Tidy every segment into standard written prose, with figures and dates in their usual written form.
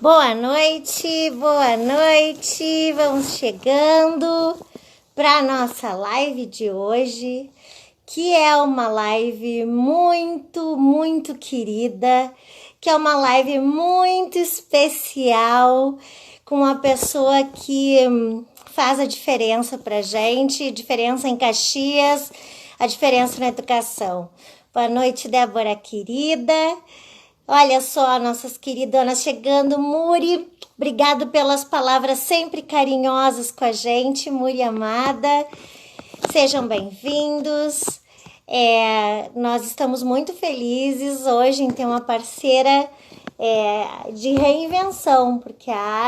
Boa noite, boa noite. Vamos chegando para a nossa live de hoje, que é uma live muito querida, que é uma live muito especial, com uma pessoa que faz a diferença para gente, diferença em Caxias, a diferença na educação. Boa noite, Débora querida. Olha só, nossas queridonas chegando. Muri, obrigado pelas palavras sempre carinhosas com a gente, Muri amada. Sejam bem-vindos. Nós estamos muito felizes hoje em ter uma parceira de reinvenção, porque a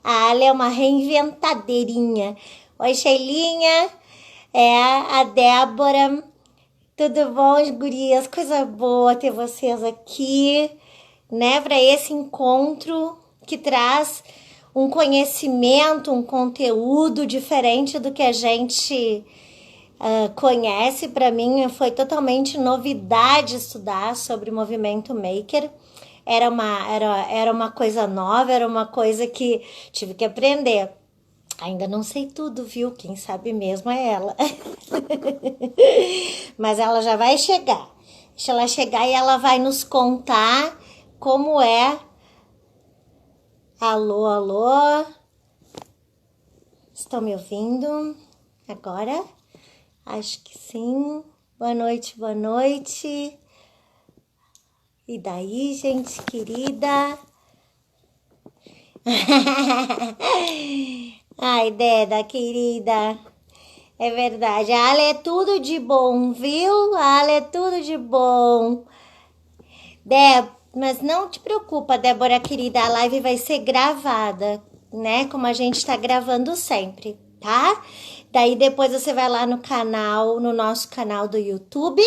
Ale é uma reinventadeirinha. Oi, Sheilinha, a Débora. Tudo bom, gurias? Coisa boa ter vocês aqui, né? Para esse encontro que traz um conhecimento, um conteúdo diferente do que a gente conhece. Para mim foi totalmente novidade estudar sobre o movimento maker. Era uma coisa nova, era uma coisa que tive que aprender. Ainda não sei tudo, viu? Quem sabe mesmo é ela. Mas ela já vai chegar. Deixa ela chegar e ela vai nos contar como é. Alô, alô. Estão me ouvindo agora? Acho que sim. Boa noite, boa noite. E daí, gente querida? Ai, Deda, querida. É verdade. A Ale é tudo de bom, viu? A Ale é tudo de bom. Mas não te preocupa, Débora, querida. A live vai ser gravada, né? Como a gente tá gravando sempre, tá? Daí depois você vai lá no canal, no nosso canal do YouTube.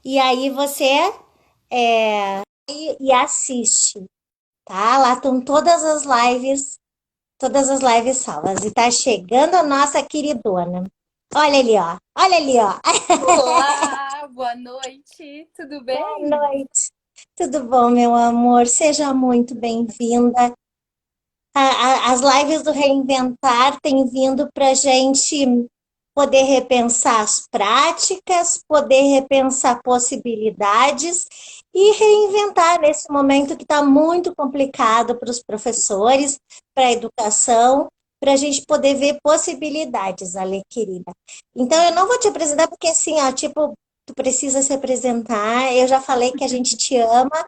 E aí você e assiste, tá? Lá estão todas as lives salvas. E tá chegando a nossa queridona. Olha ali, ó. Olha ali, ó. Olá, boa noite, tudo Boa bem? noite. Tudo bom, meu amor? Seja muito bem-vinda. As lives do Reinventar têm vindo para a gente poder repensar as práticas, poder repensar possibilidades e reinventar nesse momento que está muito complicado para os professores, para a educação, para a gente poder ver possibilidades, Ale, querida. Então, eu não vou te apresentar porque, assim, ó, tipo, tu precisa se apresentar. Eu já falei que a gente te ama,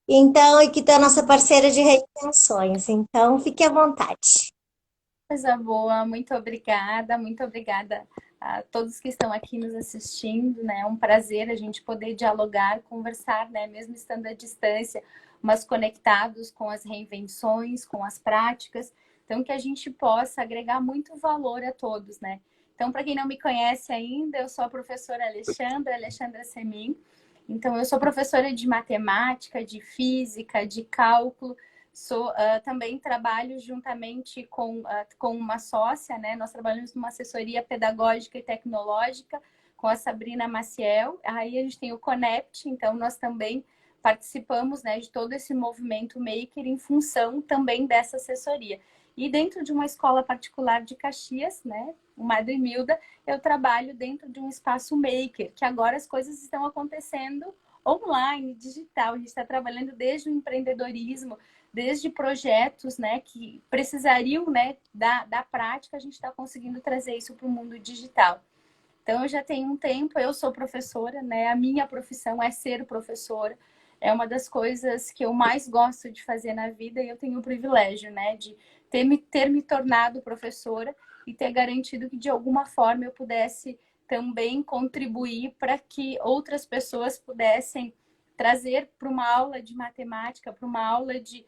então, e que tu é a nossa parceira de reinvenções. Então, fique à vontade. Coisa boa, muito obrigada a todos que estão aqui nos assistindo, né? É um prazer a gente poder dialogar, conversar, né? Mesmo estando à distância, mas conectados com as reinvenções, com as práticas, então que a gente possa agregar muito valor a todos, né? Então, para quem não me conhece ainda, eu sou a professora Alexandra Semin. Então, eu sou professora de matemática, de física, de cálculo. Também trabalho juntamente com uma sócia, né? Nós trabalhamos numa assessoria pedagógica e tecnológica com a Sabrina Maciel. Aí a gente tem o Conept, então nós também participamos, né, de todo esse movimento maker em função também dessa assessoria. E dentro de uma escola particular de Caxias, né, o Madre Milda, eu trabalho dentro de um espaço maker, que agora as coisas estão acontecendo online, digital. A gente está trabalhando desde o empreendedorismo, desde projetos, né, que precisariam, né, da prática, a gente está conseguindo trazer isso para o mundo digital. Então, eu já tenho um tempo, eu sou professora, né, a minha profissão é ser professora, é uma das coisas que eu mais gosto de fazer na vida e eu tenho o privilégio, né, de ter me tornado professora e ter garantido que, de alguma forma, eu pudesse também contribuir para que outras pessoas pudessem trazer para uma aula de matemática, para uma aula de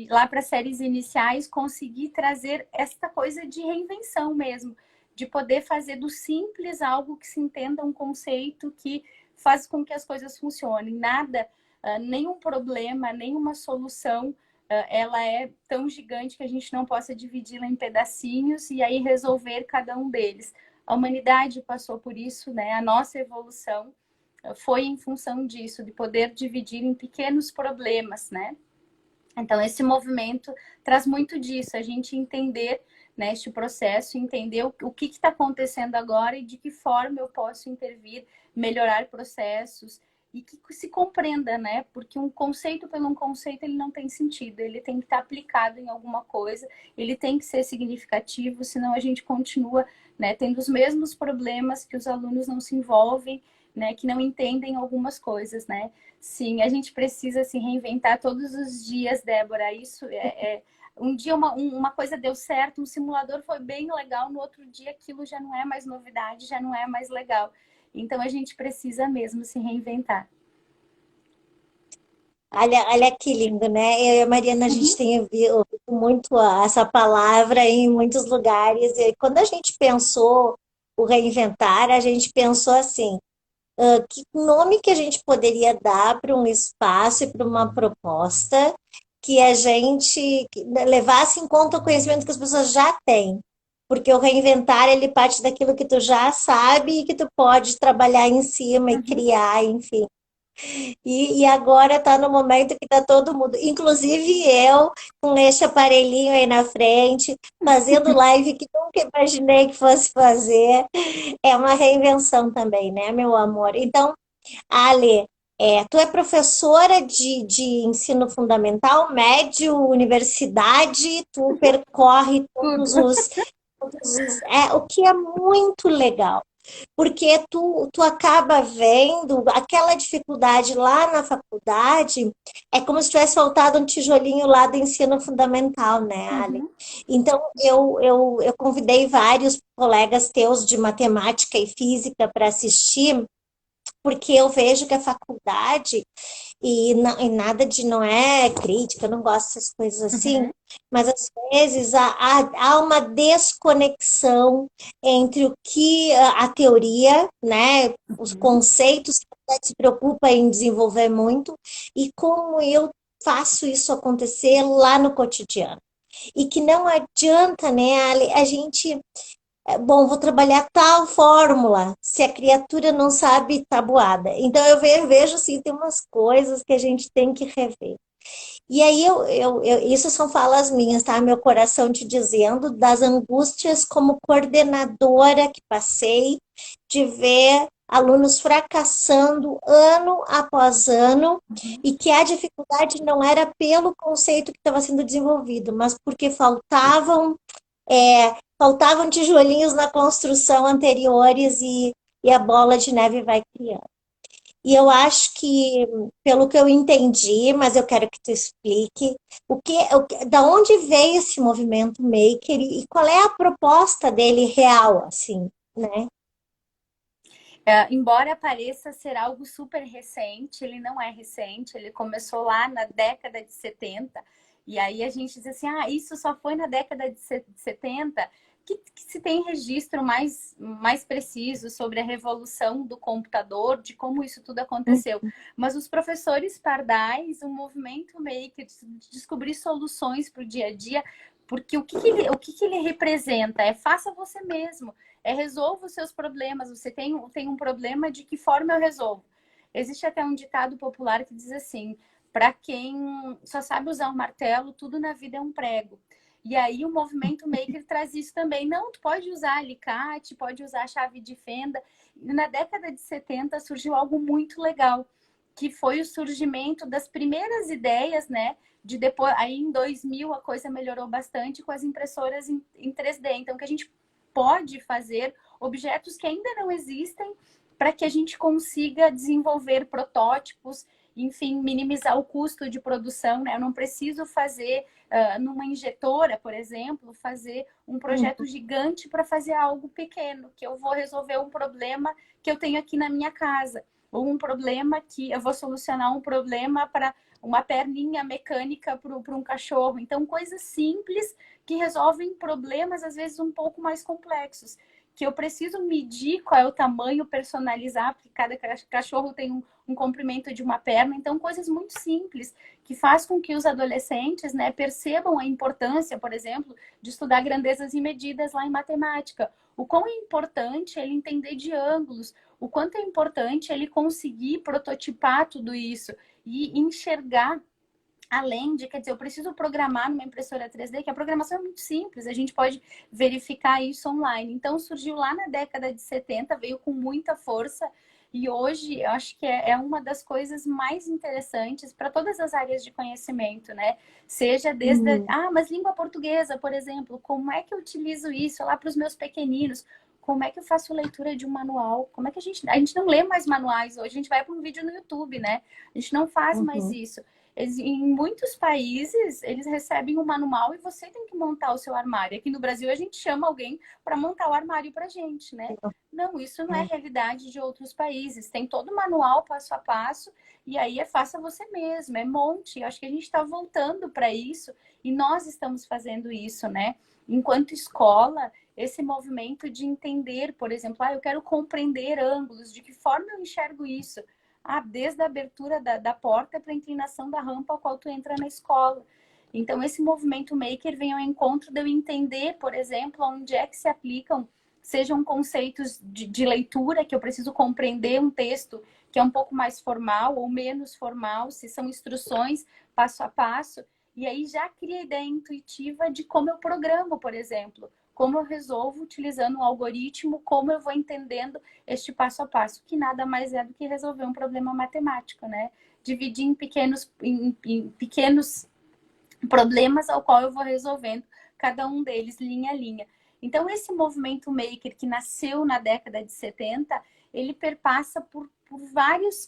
lá para séries iniciais, conseguir trazer esta coisa de reinvenção mesmo, de poder fazer do simples algo que se entenda um conceito que faz com que as coisas funcionem. Nada, nenhum problema, nenhuma solução, ela é tão gigante que a gente não possa dividi-la em pedacinhos e aí resolver cada um deles. A humanidade passou por isso, né? A nossa evolução foi em função disso, de poder dividir em pequenos problemas, né? Então, esse movimento traz muito disso, a gente entender, né, este processo, entender o que está acontecendo agora e de que forma eu posso intervir, melhorar processos e que se compreenda, né? Porque um conceito pelo um conceito ele não tem sentido, ele tem que estar aplicado em alguma coisa, ele tem que ser significativo, senão a gente continua, né, tendo os mesmos problemas que os alunos não se envolvem, né, que não entendem algumas coisas, né? Sim, a gente precisa se reinventar todos os dias, Débora. Isso um dia uma coisa deu certo, um simulador foi bem legal, no outro dia aquilo já não é mais novidade, já não é mais legal. Então a gente precisa mesmo se reinventar. Olha que lindo, né? Eu e a Mariana, a gente Uhum, tem ouvido muito essa palavra em muitos lugares. E quando a gente pensou o reinventar, a gente pensou assim, que nome que a gente poderia dar para um espaço e para uma proposta que a gente levasse em conta o conhecimento que as pessoas já têm. Porque o reinventar, ele parte daquilo que tu já sabe e que tu pode trabalhar em cima e uhum. criar, enfim. E agora está no momento que está todo mundo, inclusive eu, com este aparelhinho aí na frente, fazendo live que nunca imaginei que fosse fazer. É uma reinvenção também, né, meu amor? Então, Ale, tu é professora de ensino fundamental, médio, universidade, tu percorre Tudo. o que é muito legal, porque tu acaba vendo aquela dificuldade lá na faculdade, é como se tivesse faltado um tijolinho lá do ensino fundamental, né, Ale? Uhum, Então, eu convidei vários colegas teus de matemática e física para assistir, porque eu vejo que a faculdade, e nada de não é crítica, eu não gosto dessas coisas assim, uhum, mas às vezes há uma desconexão entre o que a teoria, né, os uhum. conceitos que a gente se preocupa em desenvolver muito, e como eu faço isso acontecer lá no cotidiano. E que não adianta, né, a gente bom, vou trabalhar tal fórmula, se a criatura não sabe tabuada. Então eu vejo assim, tem umas coisas que a gente tem que rever. E aí isso são falas minhas, tá? Meu coração te dizendo das angústias como coordenadora que passei de ver alunos fracassando ano após ano Uhum. e que a dificuldade não era pelo conceito que estava sendo desenvolvido, mas porque faltavam tijolinhos na construção anteriores e a bola de neve vai criando. E eu acho que, pelo que eu entendi, mas eu quero que tu explique, da onde veio esse movimento maker e qual é a proposta dele real, assim, né? Embora pareça ser algo super recente, ele não é recente, ele começou lá na década de 70, e aí a gente diz assim, ah, isso só foi na década de 70 que se tem registro mais preciso sobre a revolução do computador, de como isso tudo aconteceu. Mas os professores pardais, o movimento maker, de descobrir soluções para o dia a dia, porque o que ele representa? É faça você mesmo. Resolva os seus problemas. Você tem um problema, de que forma eu resolvo? Existe até um ditado popular que diz assim: para quem só sabe usar um martelo, tudo na vida é um prego. E aí o movimento maker traz isso também. Não, tu pode usar alicate, pode usar chave de fenda. E na década de 70 surgiu algo muito legal, que foi o surgimento das primeiras ideias, né? De depois, aí em 2000 a coisa melhorou bastante com as impressoras em 3D. Então, que a gente pode fazer objetos que ainda não existem para que a gente consiga desenvolver protótipos, enfim, minimizar o custo de produção, né? Eu não preciso fazer numa injetora, por exemplo, fazer um projeto gigante para fazer algo pequeno, que eu vou resolver um problema que eu tenho aqui na minha casa, ou um problema que eu vou solucionar um problema para uma perninha mecânica para um cachorro. Então, coisas simples que resolvem problemas, às vezes, um pouco mais complexos. Que eu preciso medir qual é o tamanho, personalizar, porque cada cachorro tem um comprimento de uma perna. Então, coisas muito simples que faz com que os adolescentes, né, percebam a importância, por exemplo, de estudar grandezas e medidas lá em matemática. O quão é importante ele entender de ângulos, o quanto é importante ele conseguir prototipar tudo isso e enxergar Além de, quer dizer, eu preciso programar numa impressora 3D, que a programação é muito simples, a gente pode verificar isso online. Então, surgiu lá na década de 70, veio com muita força, e hoje eu acho que é uma das coisas mais interessantes para todas as áreas de conhecimento, né? Seja desde, Uhum. mas língua portuguesa, por exemplo, como é que eu utilizo isso lá para os meus pequeninos? Como é que eu faço leitura de um manual? Como é que a gente não lê mais manuais hoje, a gente vai para um vídeo no YouTube, né? A gente não faz mais Uhum. isso. Em muitos países, eles recebem um manual e você tem que montar o seu armário. Aqui no Brasil, a gente chama alguém para montar o armário para gente, né? Não, isso não é realidade de outros países. Tem todo o manual passo a passo e aí faça você mesmo, é monte. Acho que a gente está voltando para isso e nós estamos fazendo isso, né? Enquanto escola, esse movimento de entender, por exemplo, eu quero compreender ângulos, de que forma eu enxergo isso? Desde a abertura da porta para a inclinação da rampa ao qual tu entra na escola. Então, esse movimento maker vem ao encontro de eu entender, por exemplo, onde é que se aplicam, sejam conceitos de leitura, que eu preciso compreender um texto que é um pouco mais formal ou menos formal, se são instruções passo a passo, e aí já cria a ideia intuitiva de como eu programo, por exemplo, como eu resolvo utilizando um algoritmo, como eu vou entendendo este passo a passo, que nada mais é do que resolver um problema matemático, né? Dividir em pequenos problemas ao qual eu vou resolvendo cada um deles linha a linha. Então, esse movimento maker que nasceu na década de 70, ele perpassa por vários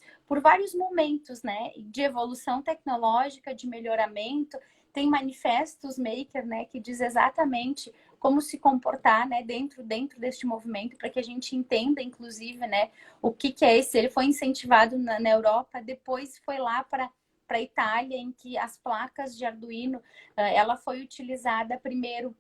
momentos, né? De evolução tecnológica, de melhoramento. Tem manifestos maker, né? Que diz exatamente como se comportar, né? Dentro deste movimento, para que a gente entenda, inclusive, né? O que é esse. Ele foi incentivado na Europa, depois foi lá para a Itália, em que as placas de Arduino, ela foi utilizada primeiro,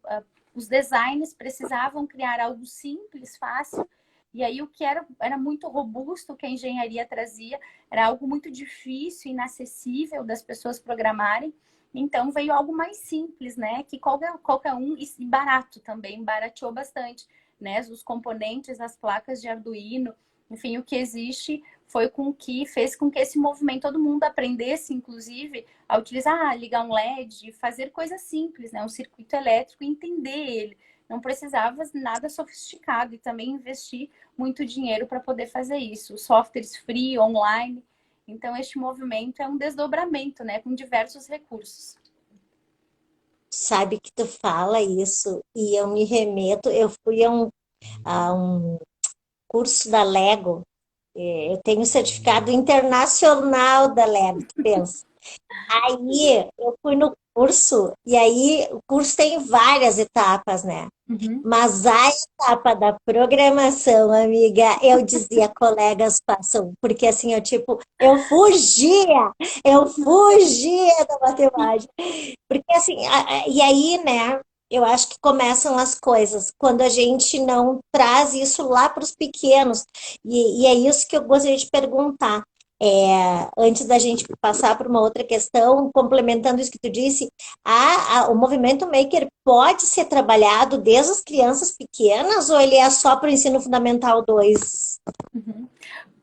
os designers precisavam criar algo simples, fácil, e aí o que era muito robusto, que a engenharia trazia, era algo muito difícil, inacessível das pessoas programarem, então veio algo mais simples, né, que qualquer um, e barato também, barateou bastante, né, os componentes, as placas de Arduino, enfim, o que existe fez com que esse movimento todo mundo aprendesse, inclusive, a utilizar, ligar um LED, fazer coisas simples, né? Um circuito elétrico, entender ele. Não precisava nada sofisticado e também investir muito dinheiro para poder fazer isso. Softwares free, online. Então, este movimento é um desdobramento, né? Com diversos recursos. Sabe que tu fala isso e eu me remeto, eu fui a um curso da Lego, eu tenho certificado internacional da Lego, tu pensa. Aí eu fui no curso, e aí o curso tem várias etapas, né? Uhum. Mas a etapa da programação, amiga, eu dizia, colegas façam, porque assim, eu fugia da matemática. Porque assim, e aí, né, eu acho que começam as coisas, quando a gente não traz isso lá para os pequenos. E é isso que eu gostaria de perguntar. Antes da gente passar para uma outra questão, complementando isso que tu disse, o movimento maker pode ser trabalhado desde as crianças pequenas ou ele é só para o ensino fundamental 2? Uhum.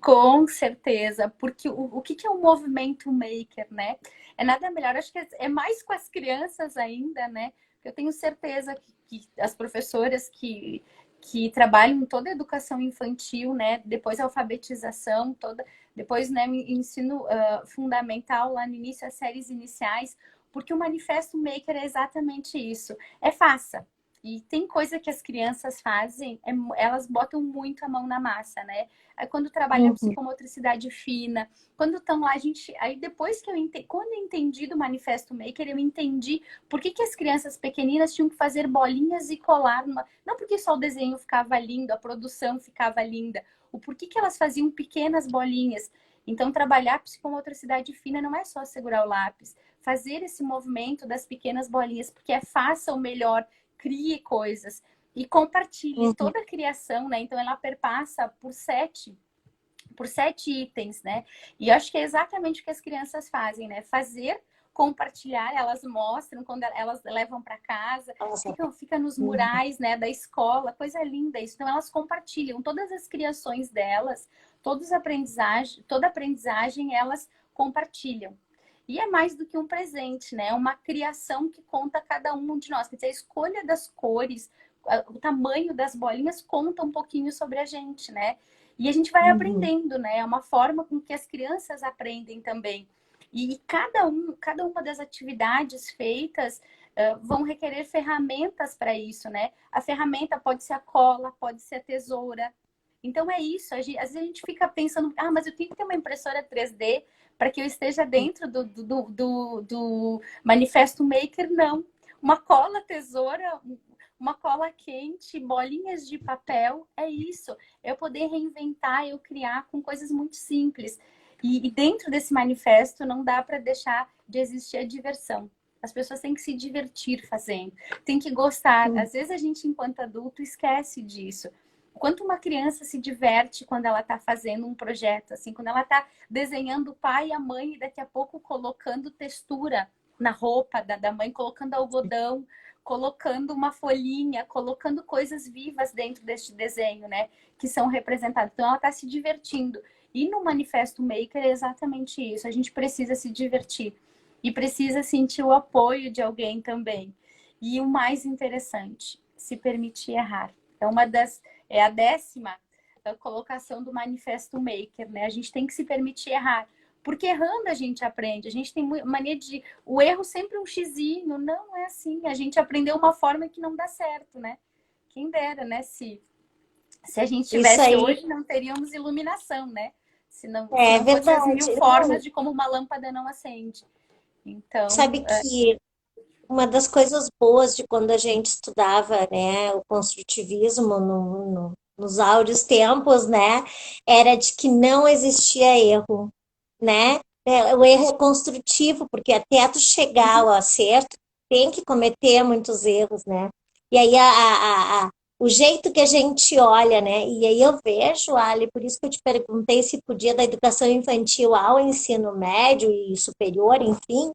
Com certeza, porque o que é um movimento maker, né? É nada melhor, acho que é mais com as crianças ainda, né? Eu tenho certeza que as professoras que trabalham em toda a educação infantil, né? Depois a alfabetização, depois, né, ensino fundamental, lá no início, as séries iniciais, porque o manifesto maker é exatamente isso. É faça. E tem coisa que as crianças fazem, elas botam muito a mão na massa, né? Aí quando trabalha a Uhum. psicomotricidade fina, quando estão lá, aí depois que quando eu entendi do Manifesto Maker, eu entendi por que as crianças pequeninas tinham que fazer bolinhas e colar, não porque só o desenho ficava lindo, a produção ficava linda, o porquê que elas faziam pequenas bolinhas. Então, trabalhar a psicomotricidade fina não é só segurar o lápis, fazer esse movimento das pequenas bolinhas, porque faça o melhor, crie coisas e compartilhe Uhum. toda a criação, né? Então ela perpassa por sete itens, né? E acho que é exatamente o que as crianças fazem, né? Fazer, compartilhar, elas mostram quando elas levam para casa, Nossa. fica nos Uhum. murais, né, da escola, coisa linda isso. Então elas compartilham todas as criações delas, toda aprendizagem elas compartilham. E é mais do que um presente, né? É uma criação que conta cada um de nós. Quer dizer, a escolha das cores, o tamanho das bolinhas conta um pouquinho sobre a gente, né? E a gente vai Uhum. aprendendo, né? É uma forma com que as crianças aprendem também. E cada uma das atividades feitas vão requerer ferramentas para isso, né? A ferramenta pode ser a cola, pode ser a tesoura. Então é isso. Às vezes a gente fica pensando, ah, mas eu tenho que ter uma impressora 3D para que eu esteja dentro do Manifesto Maker. Não. Uma cola tesoura, uma cola quente, bolinhas de papel, é isso. Eu poder reinventar, eu criar com coisas muito simples. E dentro desse manifesto não dá para deixar de existir a diversão. As pessoas têm que se divertir fazendo, tem que gostar. Às vezes a gente, enquanto adulto, esquece disso. Quanto uma criança se diverte quando ela está fazendo um projeto, assim, quando ela está desenhando o pai e a mãe e daqui a pouco colocando textura na roupa da mãe, colocando algodão, colocando uma folhinha, colocando coisas vivas dentro deste desenho, né? Que são representadas. Então ela está se divertindo. E no Manifesto Maker é exatamente isso. A gente precisa se divertir e precisa sentir o apoio de alguém também. E o mais interessante, se permitir errar. É a 10ª colocação do Manifesto Maker, né? A gente tem que se permitir errar. Porque errando a gente aprende. A gente tem mania de... O erro sempre um xizinho. Não é assim. A gente aprendeu uma forma que não dá certo, né? Quem dera, né? Se a gente Isso tivesse aí hoje, não teríamos iluminação, né? Se é não fosse as mil verdade. Não, formas de como uma lâmpada não acende. Então, sabe que uma das coisas boas de quando a gente estudava, né, o construtivismo nos áureos tempos, né, era de que não existia erro, né? O erro é construtivo, porque até tu chegar ao acerto, tem que cometer muitos erros, né? E aí o jeito que a gente olha, né? E aí eu vejo, Ali, por isso que eu te perguntei se podia da educação infantil ao ensino médio e superior, enfim,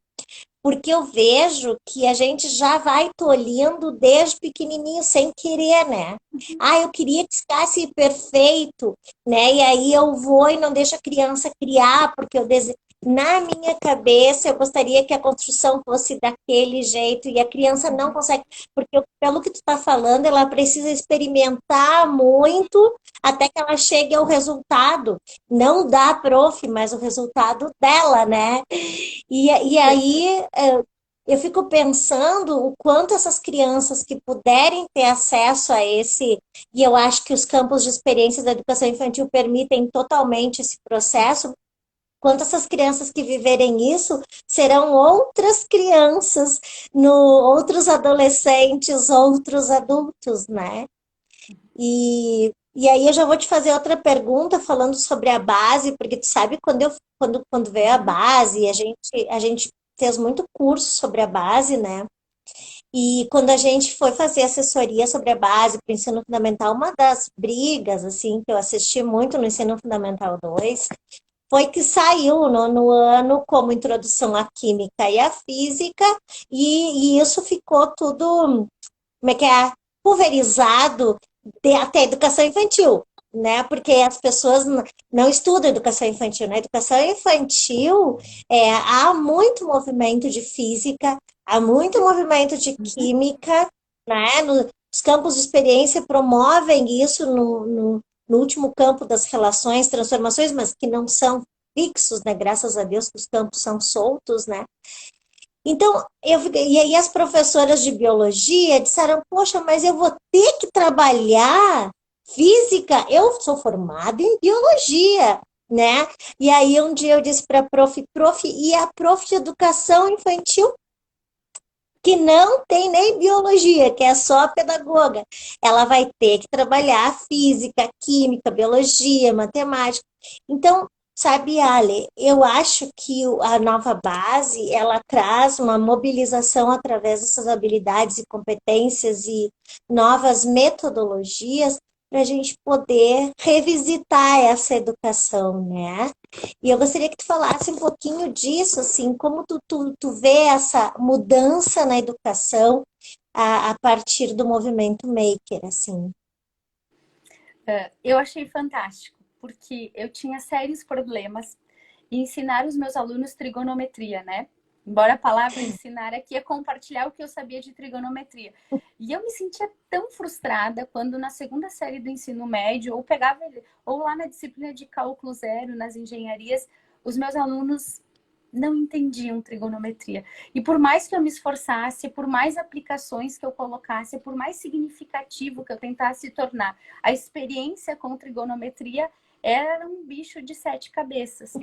porque eu vejo que a gente já vai tolhindo desde pequenininho, sem querer, né? Ah, eu queria que ficasse perfeito, né? E aí eu vou e não deixo a criança criar, porque na minha cabeça eu gostaria que a construção fosse daquele jeito e a criança não consegue, porque pelo que tu está falando, ela precisa experimentar muito até que ela chegue ao resultado, não da prof, mas o resultado dela, né? E aí eu fico pensando o quanto essas crianças que puderem ter acesso a esse, e eu acho que os campos de experiência da educação infantil permitem totalmente esse processo, quanto essas crianças que viverem isso serão outras crianças, no, outros adolescentes, outros adultos, né? E aí eu já vou te fazer outra pergunta falando sobre a base, porque tu sabe quando veio a base, a gente fez muito curso sobre a base, né? E quando a gente foi fazer assessoria sobre a base para o ensino fundamental, uma das brigas, assim, que eu assisti muito no ensino fundamental 2 foi que saiu no ano como introdução à química e à física, e isso ficou tudo, como é que é, pulverizado até educação infantil, né? Porque as pessoas não estudam educação infantil. Na educação infantil, há muito movimento de física, há muito movimento de química, né? Os campos de experiência promovem isso no último campo das relações, transformações, mas que não são fixos, né? Graças a Deus que os campos são soltos, né? Então, e aí as professoras de biologia disseram, poxa, mas eu vou ter que trabalhar física? Eu sou formada em biologia, né? E aí um dia eu disse para a prof, e a prof de educação infantil, que não tem nem biologia, que é só pedagoga, ela vai ter que trabalhar física, química, biologia, matemática. Então, sabe, Ale, eu acho que a nova base, ela traz uma mobilização através dessas habilidades e competências e novas metodologias para a gente poder revisitar essa educação, né? E eu gostaria que tu falasse um pouquinho disso, assim, como tu vê essa mudança na educação a partir do movimento maker, assim. eu achei fantástico, porque eu tinha sérios problemas. e ensinar os meus alunos trigonometria, né? Embora a palavra ensinar aqui é compartilhar o que eu sabia de trigonometria. E eu me sentia tão frustrada quando na segunda série do ensino médio, ou lá na disciplina de cálculo zero, nas engenharias, os meus alunos não entendiam trigonometria. E por mais que eu me esforçasse, por mais aplicações que eu colocasse, por mais significativo que eu tentasse tornar, a experiência com trigonometria era um bicho de sete cabeças.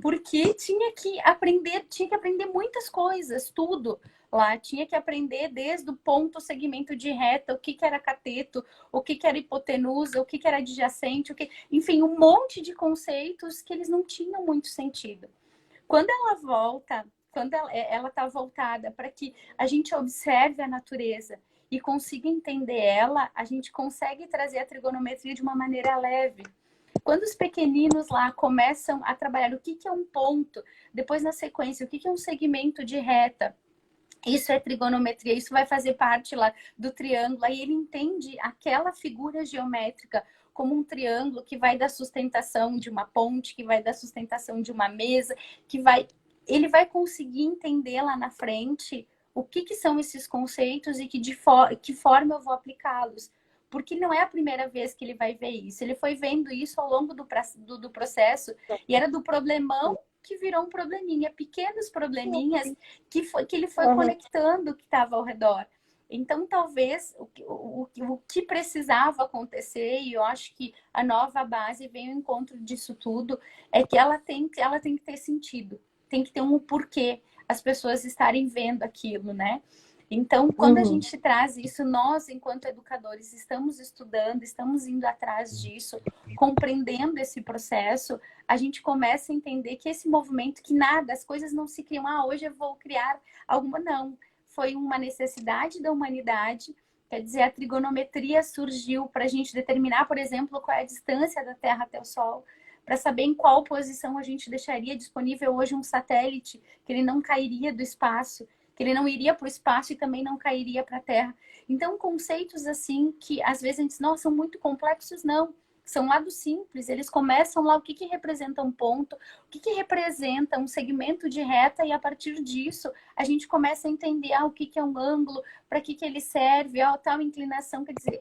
Porque tinha que aprender muitas coisas, tudo lá. Tinha que aprender desde o ponto, segmento de reta, o que era cateto, o que era hipotenusa, o que era adjacente, enfim, um monte de conceitos que eles não tinham muito sentido. Quando ela volta, quando ela está voltada para que a gente observe a natureza e consiga entender ela, a gente consegue trazer a trigonometria de uma maneira leve. Quando os pequeninos lá começam a trabalhar o que é um ponto, depois na sequência, o que é um segmento de reta, isso é trigonometria, isso vai fazer parte lá do triângulo, aí ele entende aquela figura geométrica como um triângulo que vai dar sustentação de uma ponte, que vai dar sustentação de uma mesa, ele vai conseguir entender lá na frente o que são esses conceitos e que forma eu vou aplicá-los. Porque não é a primeira vez que ele vai ver isso. Ele foi vendo isso ao longo do processo e era do problemão que virou um probleminha, pequenos probleminhas que ele foi conectando o que estava ao redor. Então, talvez o que precisava acontecer, e eu acho que a nova base vem ao encontro disso tudo, é que ela tem que ter sentido, tem que ter um porquê as pessoas estarem vendo aquilo, né? Então, quando a gente traz isso, nós, enquanto educadores, estamos estudando, estamos indo atrás disso, compreendendo esse processo, a gente começa a entender que esse movimento, que nada, as coisas não se criam, hoje eu vou criar alguma, não. Foi uma necessidade da humanidade, quer dizer, a trigonometria surgiu para a gente determinar, por exemplo, qual é a distância da Terra até o Sol, para saber em qual posição a gente deixaria disponível hoje um satélite, que ele não cairia do espaço, que ele não iria para o espaço e também não cairia para a Terra. Então, conceitos assim que às vezes a gente diz, nossa, são muito complexos, não. São lá do simples, eles começam lá o que representa um ponto, o que representa um segmento de reta, e a partir disso a gente começa a entender o que é um ângulo, para que ele serve, tal inclinação. Quer dizer,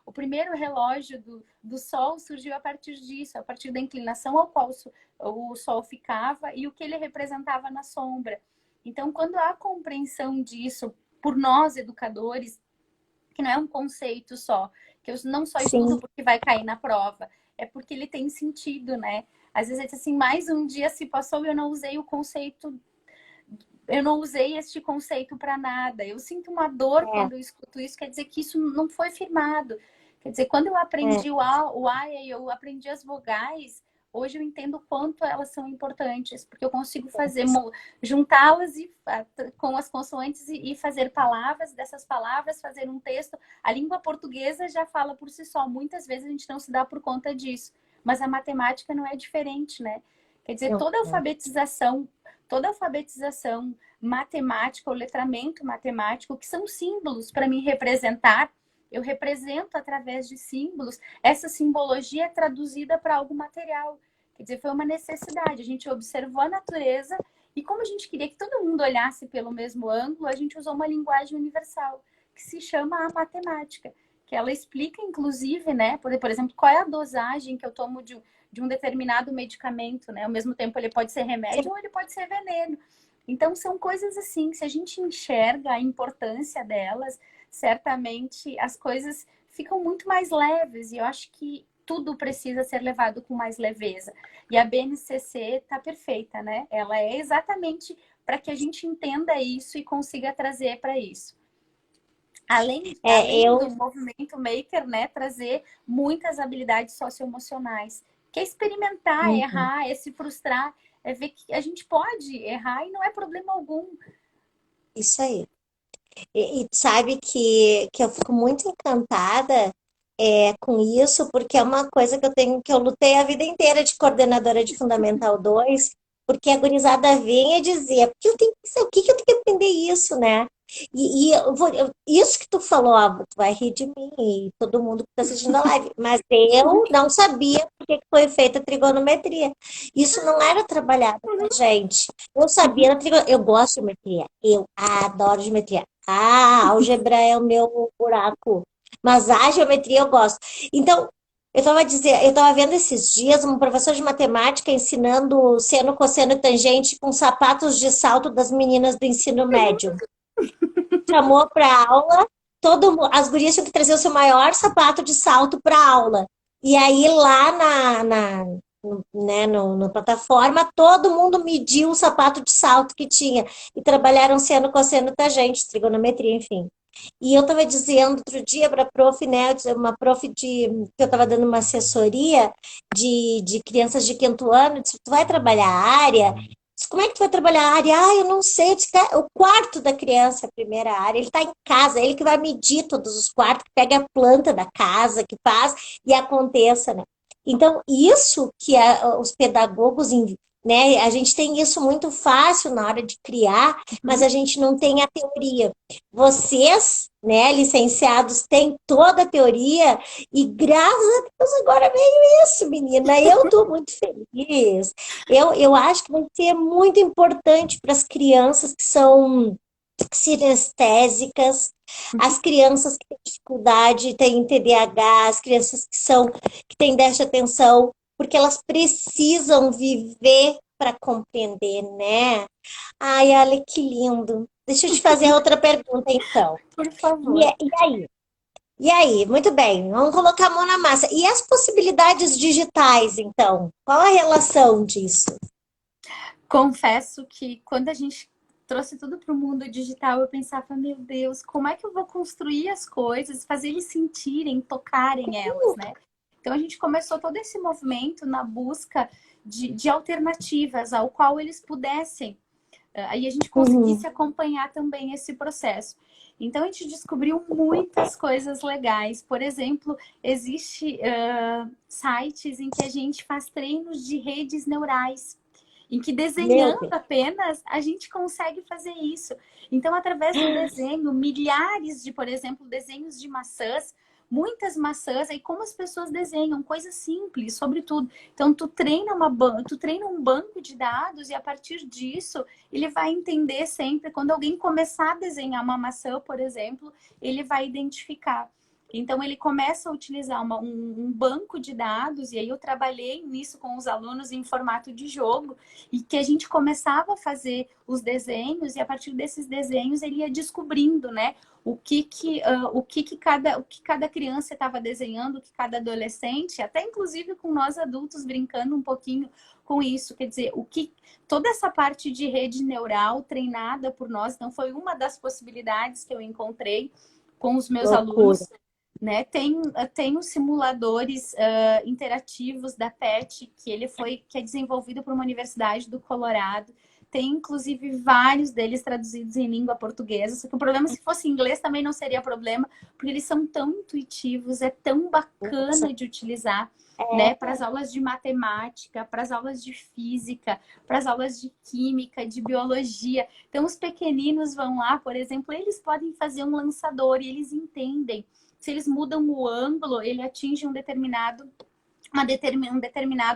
o primeiro relógio do Sol surgiu a partir disso, a partir da inclinação ao qual o Sol ficava e o que ele representava na sombra. Então, quando há compreensão disso por nós, educadores, que não é um conceito só, que eu não só estudo porque vai cair na prova, é porque ele tem sentido, né? Às vezes é assim, mais um dia se passou e eu não usei o conceito, eu não usei este conceito para nada. Eu sinto uma dor quando eu escuto isso, quer dizer que isso não foi firmado. Quer dizer, quando eu aprendi o A e eu aprendi as vogais, hoje eu entendo o quanto elas são importantes, porque eu consigo juntá-las com as consoantes e fazer palavras, dessas palavras fazer um texto. A língua portuguesa já fala por si só. Muitas vezes a gente não se dá por conta disso. Mas a matemática não é diferente, né? Quer dizer, toda alfabetização matemática, o letramento matemático, que são símbolos para me representar, eu represento através de símbolos, essa simbologia é traduzida para algo material. Quer dizer, foi uma necessidade. A gente observou a natureza e como a gente queria que todo mundo olhasse pelo mesmo ângulo, a gente usou uma linguagem universal, que se chama a matemática, que ela explica, inclusive, né, por exemplo, qual é a dosagem que eu tomo de um determinado medicamento, né? Ao mesmo tempo, ele pode ser remédio ou ele pode ser veneno. Então, são coisas assim, se a gente enxerga a importância delas, certamente as coisas ficam muito mais leves, e eu acho que tudo precisa ser levado com mais leveza. E a BNCC está perfeita, né? Ela é exatamente para que a gente entenda isso e consiga trazer para isso. Além do movimento maker, né, trazer muitas habilidades socioemocionais, que é experimentar, errar, é se frustrar, é ver que a gente pode errar e não é problema algum. Isso aí. E sabe que eu fico muito encantada com isso, porque é uma coisa que eu lutei a vida inteira de coordenadora de Fundamental 2, porque a gurizada vinha e dizia, porque eu tenho que eu tenho que aprender isso, né? Isso que tu falou, ó, tu vai rir de mim e todo mundo que está assistindo a live, mas eu não sabia por que que foi feita a trigonometria. Isso não era trabalhado com a gente. Eu sabia da trigonometria, eu gosto de geometria, eu adoro geometria. A álgebra é o meu buraco, mas a geometria eu gosto. Então, eu estava vendo esses dias um professor de matemática ensinando seno, cosseno e tangente com sapatos de salto das meninas do ensino médio. Chamou para aula, as gurias tinham que trazer o seu maior sapato de salto para aula. E aí lá no plataforma, todo mundo mediu o sapato de salto que tinha. E trabalharam seno, cosseno, tangente, trigonometria, enfim. E eu estava dizendo outro dia para a prof, né, uma prof que eu estava dando uma assessoria de crianças de quinto ano, disse, tu vai trabalhar a área? Disse, como é que tu vai trabalhar a área? Ah, eu não sei, disse, o quarto da criança, a primeira área, ele está em casa, ele que vai medir todos os quartos, que pega a planta da casa, que faz e aconteça, né? Então, isso que os pedagogos, né, a gente tem isso muito fácil na hora de criar, mas a gente não tem a teoria. Vocês, né, licenciados, têm toda a teoria e graças a Deus agora veio isso, menina. Eu estou muito feliz. Eu acho que vai ser muito importante para as crianças que são sinestésicas, as crianças que têm dificuldade, têm TDAH, as crianças que têm déficit de atenção, porque elas precisam viver para compreender, né? Ai, olha que lindo. Deixa eu te fazer outra pergunta, então. Por E, favor. e aí? E aí? Muito bem, vamos colocar a mão na massa. E as possibilidades digitais, então? Qual a relação disso? Confesso que quando a gente trouxe tudo para o mundo digital, eu pensava, meu Deus, como é que eu vou construir as coisas, fazer eles sentirem, tocarem elas, né? Então a gente começou todo esse movimento na busca de alternativas ao qual eles pudessem. Aí a gente Uhum. conseguisse acompanhar também esse processo. Então a gente descobriu muitas coisas legais. Por exemplo, existe sites em que a gente faz treinos de redes neurais em que Meu desenhando Deus. apenas a gente consegue fazer isso. Então, através do desenho, milhares de, por exemplo, desenhos de maçãs, muitas maçãs, aí como as pessoas desenham, coisas simples, sobretudo. Então, tu treina um banco de dados e a partir disso, ele vai entender sempre, quando alguém começar a desenhar uma maçã, por exemplo, ele vai identificar. Então, ele começa a utilizar um banco de dados, e aí eu trabalhei nisso com os alunos em formato de jogo, e que a gente começava a fazer os desenhos, e a partir desses desenhos ele ia descobrindo, né, o que cada criança estava desenhando, o que cada adolescente, até inclusive com nós adultos brincando um pouquinho com isso, quer dizer, toda essa parte de rede neural treinada por nós, então foi uma das possibilidades que eu encontrei com os meus Loucura. alunos, né? Tem os simuladores interativos da PET, que é desenvolvido por uma universidade do Colorado. Tem, inclusive, vários deles traduzidos em língua portuguesa. Só que o problema, se fosse em inglês, também não seria problema, porque eles são tão intuitivos, é tão Nossa, bacana de utilizar, né? é. Para as aulas de matemática, para as aulas de física, para as aulas de química, de biologia. Então, os pequeninos vão lá, por exemplo, eles podem fazer um lançador e eles entendem. Se eles mudam o ângulo, ele atinge um determinado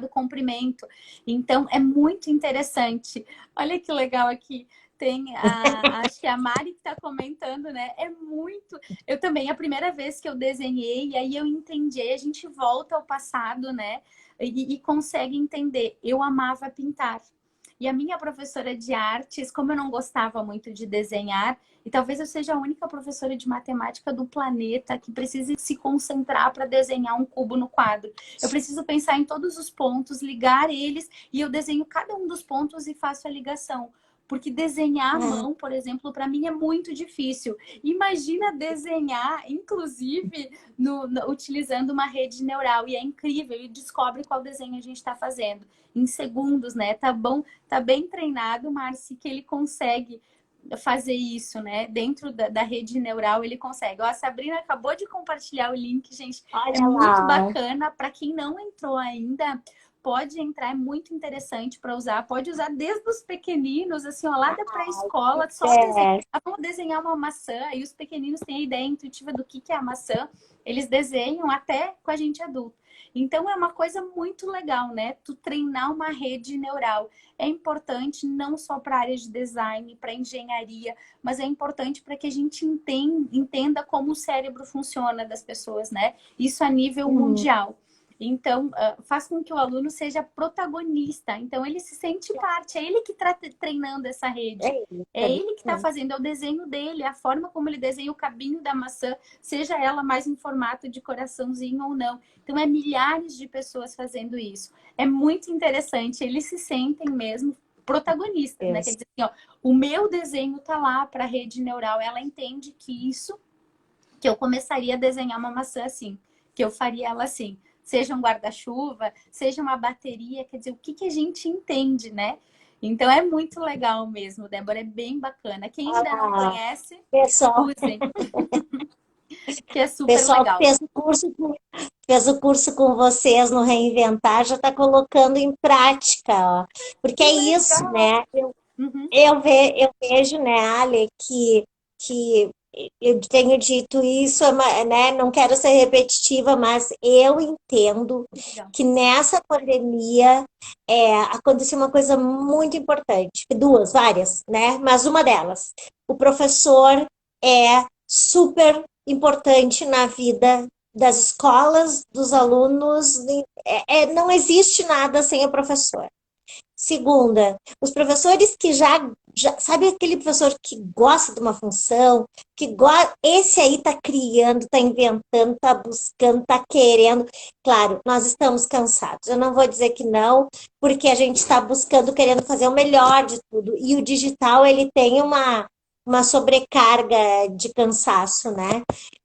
comprimento. Então, é muito interessante. Olha que legal aqui. Acho que a Mari que está comentando, né? É muito. Eu também, a primeira vez que eu desenhei, e aí eu entendi, a gente volta ao passado, né? E consegue entender. Eu amava pintar. E a minha professora de artes, como eu não gostava muito de desenhar, e talvez eu seja a única professora de matemática do planeta que precise se concentrar para desenhar um cubo no quadro. Eu preciso pensar em todos os pontos, ligar eles, e eu desenho cada um dos pontos e faço a ligação. Porque desenhar à Ah, mão, por exemplo, para mim é muito difícil. Imagina desenhar, inclusive, utilizando uma rede neural. E é incrível, e descobre qual desenho a gente está fazendo. Em segundos, né? Tá bom, tá bem treinado, Marci, que ele consegue fazer isso, né? Dentro da rede neural ele consegue. Ó, a Sabrina acabou de compartilhar o link, gente. É olha muito lá. bacana. Para quem não entrou ainda, pode entrar, é muito interessante para usar. Pode usar desde os pequeninos, assim, ó, lá da pré-escola, só desenhar. É, Vamos desenhar uma maçã, e os pequeninos têm a ideia intuitiva do que é a maçã. Eles desenham até com a gente adulto. Então, é uma coisa muito legal, né? Tu treinar uma rede neural. É importante não só para a área de design, para engenharia, mas é importante para que a gente entenda como o cérebro funciona das pessoas, né? Isso a nível mundial. Então, faz com que o aluno seja protagonista. Então, ele se sente parte. É ele que está treinando essa rede. É ele que está fazendo. É o desenho dele. A forma como ele desenha o cabinho da maçã, seja ela mais em formato de coraçãozinho ou não. Então, é milhares de pessoas fazendo isso. É muito interessante. Eles se sentem mesmo protagonistas, né? Quer dizer, assim, ó, o meu desenho está lá para a rede neural. Ela entende que eu começaria a desenhar uma maçã assim, que eu faria ela assim. Seja um guarda-chuva, seja uma bateria, quer dizer, o que a gente entende, né? Então é muito legal mesmo, Débora, é bem bacana. Quem ainda não conhece, pessoal, usem, que é super pessoal que legal. fez o curso com vocês no Reinventar já está colocando em prática, ó. Porque Que é isso, legal! né? Uhum. Eu vejo, né, Ale, que eu tenho dito isso, né, não quero ser repetitiva, mas eu entendo Legal. que nessa pandemia aconteceu uma coisa muito importante, várias, né, mas uma delas, o professor é super importante na vida das escolas, dos alunos, não existe nada sem o professor. Segunda, os professores que sabe aquele professor que gosta de uma função, esse aí está criando, está inventando, está buscando, está querendo. Claro, nós estamos cansados. Eu não vou dizer que não, porque a gente está buscando, querendo fazer o melhor de tudo. E o digital, ele tem uma sobrecarga de cansaço, né?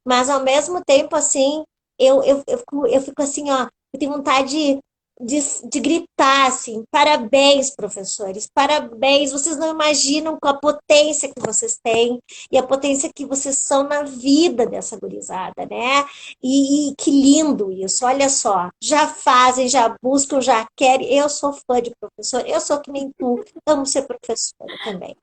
Mas ao mesmo tempo, assim, eu fico assim, ó, eu tenho vontade de gritar assim, parabéns, professores, parabéns, vocês não imaginam com a potência que vocês têm e a potência que vocês são na vida dessa gurizada, né? E que lindo isso, olha só, já fazem, já buscam, já querem, eu sou fã de professor, eu sou que nem tu, amo ser professora também.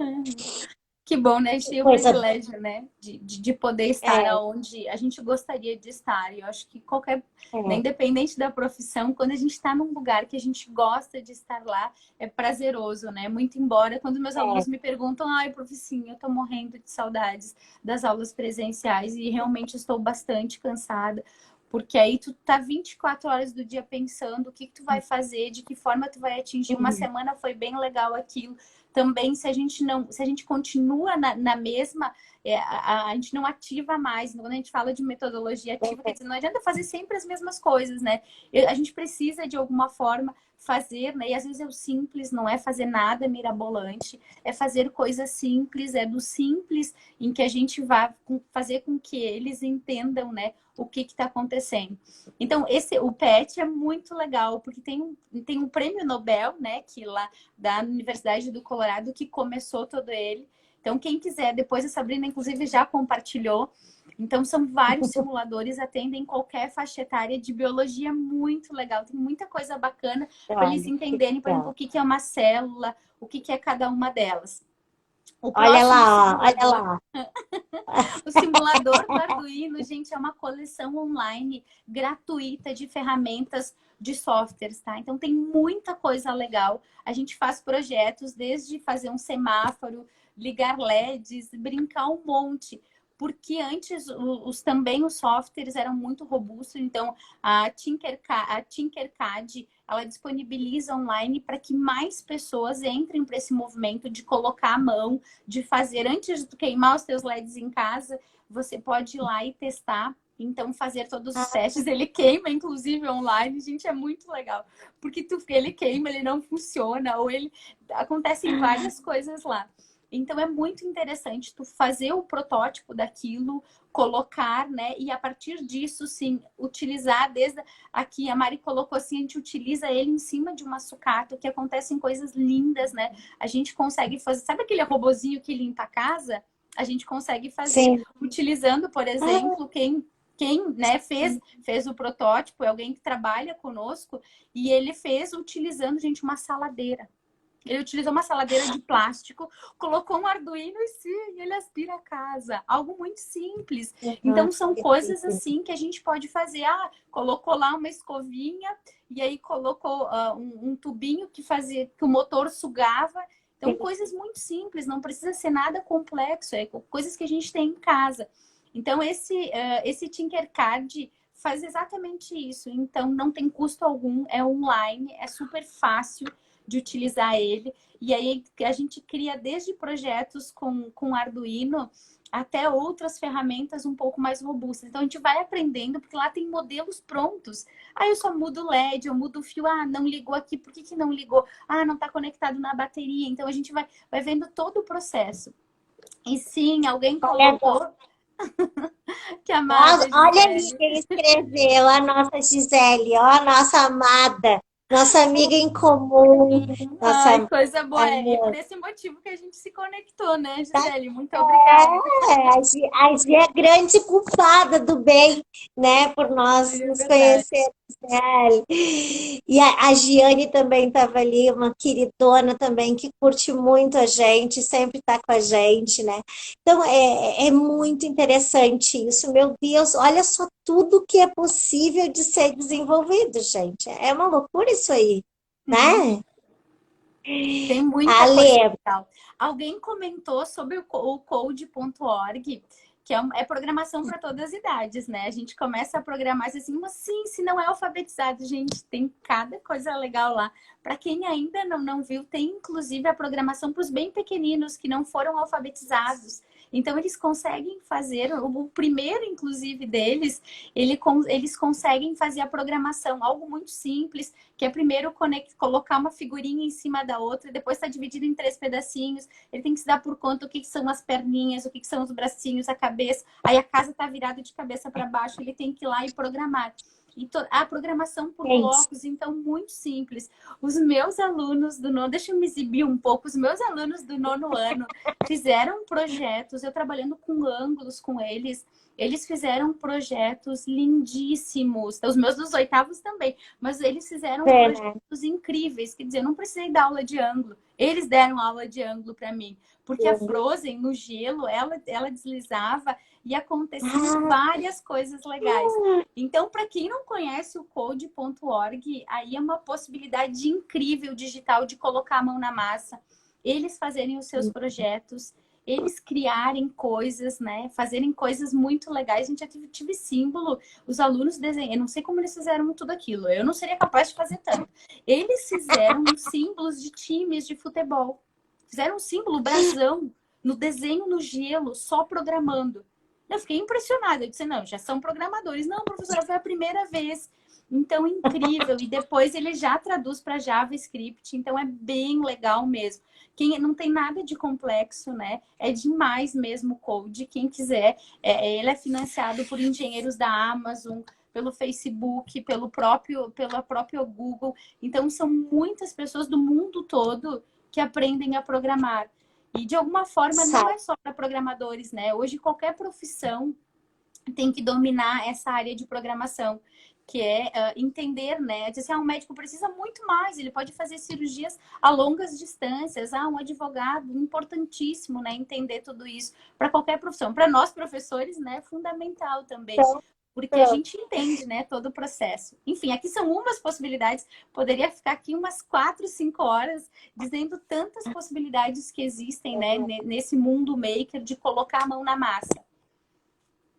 Que bom, né? A gente tem o Coisa privilégio, né? De poder estar é, onde a gente gostaria de estar. E eu acho que né, é, independente da profissão, quando a gente está num lugar que a gente gosta de estar lá, é prazeroso, né? Muito embora, quando meus alunos me perguntam, ai, professinha, eu tô morrendo de saudades das aulas presenciais e realmente estou bastante cansada. Porque aí tu tá 24 horas do dia pensando o que tu vai fazer, de que forma tu vai atingir. Uma semana foi bem legal aquilo. Também, se a gente continua na mesma, a gente não ativa mais. Quando a gente fala de metodologia ativa, quer dizer, não adianta fazer sempre as mesmas coisas, né? A gente precisa, de alguma forma, fazer, né? E às vezes é o simples, não é fazer nada mirabolante, é fazer coisas simples, é do simples em que a gente vai fazer com que eles entendam, né? O que está acontecendo. Então, o PET é muito legal, porque tem um prêmio Nobel, né, que lá da Universidade do Colorado, que começou todo ele. Então, quem quiser, depois a Sabrina, inclusive, já compartilhou. Então, são vários simuladores, atendem qualquer faixa etária de biologia, muito legal. Tem muita coisa bacana para eles entenderem, por exemplo, o que é uma célula, o que é cada uma delas. O olha próximo lá, olha simulador lá. o simulador do Arduino, gente, é uma coleção online gratuita de ferramentas de softwares, tá? Então tem muita coisa legal. A gente faz projetos desde fazer um semáforo, ligar LEDs, brincar um monte. Porque antes também os softwares eram muito robustos, então a Tinkercad ela disponibiliza online para que mais pessoas entrem para esse movimento de colocar a mão, de fazer, antes de tu queimar os teus LEDs em casa, você pode ir lá e testar. Então, fazer todos os testes, ele queima, inclusive, online. Gente, é muito legal. Porque ele queima, ele não funciona, ou acontecem várias coisas lá. Então, é muito interessante tu fazer o protótipo daquilo, colocar, né? E a partir disso, sim, utilizar desde aqui, a Mari colocou assim, a gente utiliza ele em cima de uma sucata, que acontecem coisas lindas, né? A gente consegue fazer, sabe aquele robozinho que limpa a casa? A gente consegue fazer Sim. utilizando, por exemplo, quem quem, né, fez o protótipo é alguém que trabalha conosco e ele fez utilizando, gente, uma saladeira. Ele utilizou uma saladeira de plástico, colocou um Arduino e sim, ele aspira a casa. Algo muito simples. Então, Nossa, são que coisas chique. assim que a gente pode fazer. Ah, colocou lá uma escovinha e aí colocou um tubinho que fazia, que o motor sugava. Então, coisas muito simples, não precisa ser nada complexo, é coisas que a gente tem em casa. Então, esse Tinkercad faz exatamente isso. Então, não tem custo algum, é online, é super fácil de utilizar ele. E aí a gente cria desde projetos com Arduino até outras ferramentas um pouco mais robustas. Então a gente vai aprendendo, porque lá tem modelos prontos. Aí eu só mudo o LED, eu mudo o fio. Ah, não ligou aqui, por que, que não ligou? Ah, não está conectado na bateria. Então a gente vai vendo todo o processo. E sim, alguém Olha, colocou que nossa, amada olha ali Gisele. quem escreveu, a nossa Gisele, ó, a nossa amada, nossa amiga em comum, Ai, nossa coisa boa. É por amor. esse motivo que a gente se conectou, né, Gisele? Muito obrigada. A Gi é a grande culpada do bem, né, por nós É nos verdade. conhecermos, né, Ali? E a Giane também estava ali, uma queridona também, que curte muito a gente, sempre está com a gente, né? Então, é muito interessante isso, meu Deus, olha só tudo que é possível de ser desenvolvido, gente. É uma loucura isso aí, Uhum. né? Tem muita coisa Ale, legal. Alguém comentou sobre o code.org, que é programação para todas as idades, né? A gente começa a programar assim, mas sim, se não é alfabetizado, gente, tem cada coisa legal lá. Para quem ainda não viu, tem inclusive a programação para os bem pequeninos que não foram alfabetizados. Então, eles conseguem fazer, o primeiro, inclusive, deles, eles conseguem fazer a programação, algo muito simples, que é primeiro colocar uma figurinha em cima da outra, depois está dividido em 3 pedacinhos. Ele tem que se dar por conta o que são as perninhas, o que são os bracinhos, a cabeça. Aí a casa está virada de cabeça para baixo, ele tem que ir lá e programar. E a programação por gente, blocos, então, muito simples. Os meus alunos do nono, deixa eu me exibir um pouco, os meus alunos do nono ano fizeram projetos, eu trabalhando com ângulos com eles fizeram projetos lindíssimos. Os meus dos oitavos também, mas eles fizeram é, né? projetos incríveis. Quer dizer, eu não precisei dar aula de ângulo. Eles deram aula de ângulo para mim. Porque a Frozen, no gelo, ela deslizava e aconteciam Ah, várias coisas legais. Então, para quem não conhece o code.org, aí é uma possibilidade incrível digital de colocar a mão na massa, eles fazerem os seus projetos, eles criarem coisas, né? Fazerem coisas muito legais. A gente já tive símbolo, os alunos desenham. Eu não sei como eles fizeram tudo aquilo. Eu não seria capaz de fazer tanto. Eles fizeram símbolos de times de futebol. Fizeram um símbolo, brasão, no desenho no gelo, só programando. Eu fiquei impressionada. Eu disse, não, já são programadores. Não, professora, foi a primeira vez. Então, incrível. E depois ele já traduz para JavaScript. Então, é bem legal mesmo. Quem não tem nada de complexo, né? É demais mesmo o code. Quem quiser, ele é financiado por engenheiros da Amazon, pelo Facebook, pela própria Google. Então, são muitas pessoas do mundo todo que aprendem a programar. E, de alguma forma, não sabe? é só para programadores, né? Hoje, qualquer profissão tem que dominar essa área de programação, que é entender, né? Dizer, um médico precisa muito mais, ele pode fazer cirurgias a longas distâncias. Um advogado, importantíssimo, né? Entender tudo isso para qualquer profissão. Para nós, professores, né? Fundamental também. Então, Porque a pronto. gente entende, né, todo o processo. Enfim, aqui são umas possibilidades. Poderia ficar aqui umas 4, 5 horas dizendo tantas possibilidades que existem, né, nesse mundo maker de colocar a mão na massa.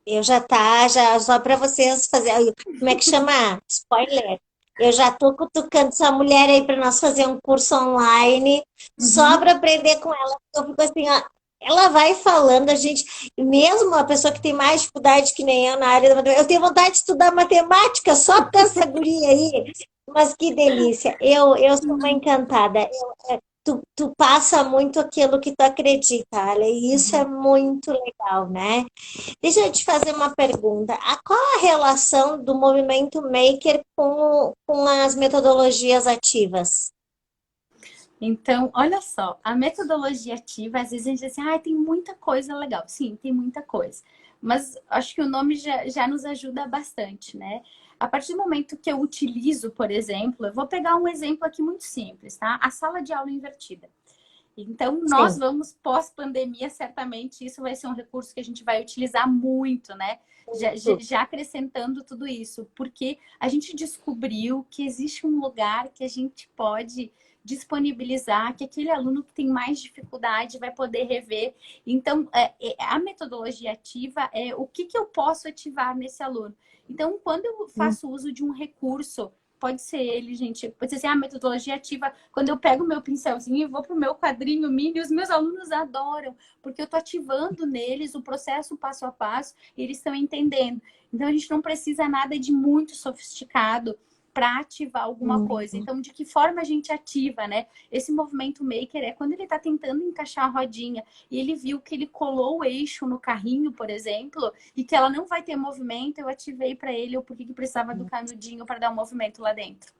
Eu já tá, já só para vocês fazer, como é que chama? Spoiler. Eu já tô cutucando essa mulher aí para nós fazer um curso online só Uhum. para aprender com ela. Eu fico assim, ó, ela vai falando, a gente, mesmo a pessoa que tem mais dificuldade que nem eu na área da matemática, eu tenho vontade de estudar matemática só por causa dessa guria aí. Mas que delícia. Eu sou uma encantada. Tu passa muito aquilo que tu acredita, Ale, e isso é Uhum. muito legal, né? Deixa eu te fazer uma pergunta. Qual a relação do movimento maker com as metodologias ativas? Então, olha só, a metodologia ativa, às vezes a gente diz assim, ah, tem muita coisa legal. Sim, tem muita coisa. Mas acho que o nome já nos ajuda bastante, né? A partir do momento que eu utilizo, por exemplo, eu vou pegar um exemplo aqui muito simples, tá? A sala de aula invertida. Então, nós Sim. vamos, pós-pandemia, certamente isso vai ser um recurso que a gente vai utilizar muito, né? Já acrescentando tudo isso, porque a gente descobriu que existe um lugar que a gente pode disponibilizar, que aquele aluno que tem mais dificuldade vai poder rever. Então, a metodologia ativa é o que eu posso ativar nesse aluno. Então, quando eu faço uso de um recurso, pode ser ele, gente, pode ser assim, a metodologia ativa, quando eu pego o meu pincelzinho e vou para o meu quadrinho mini, os meus alunos adoram, porque eu estou ativando neles o processo passo a passo e eles estão entendendo. Então, a gente não precisa nada de muito sofisticado para ativar alguma coisa. Então, de que forma a gente ativa, né? Esse movimento maker é quando ele está tentando encaixar a rodinha e ele viu que ele colou o eixo no carrinho, por exemplo, e que ela não vai ter movimento, eu ativei para ele o porquê que precisava do canudinho para dar um movimento lá dentro.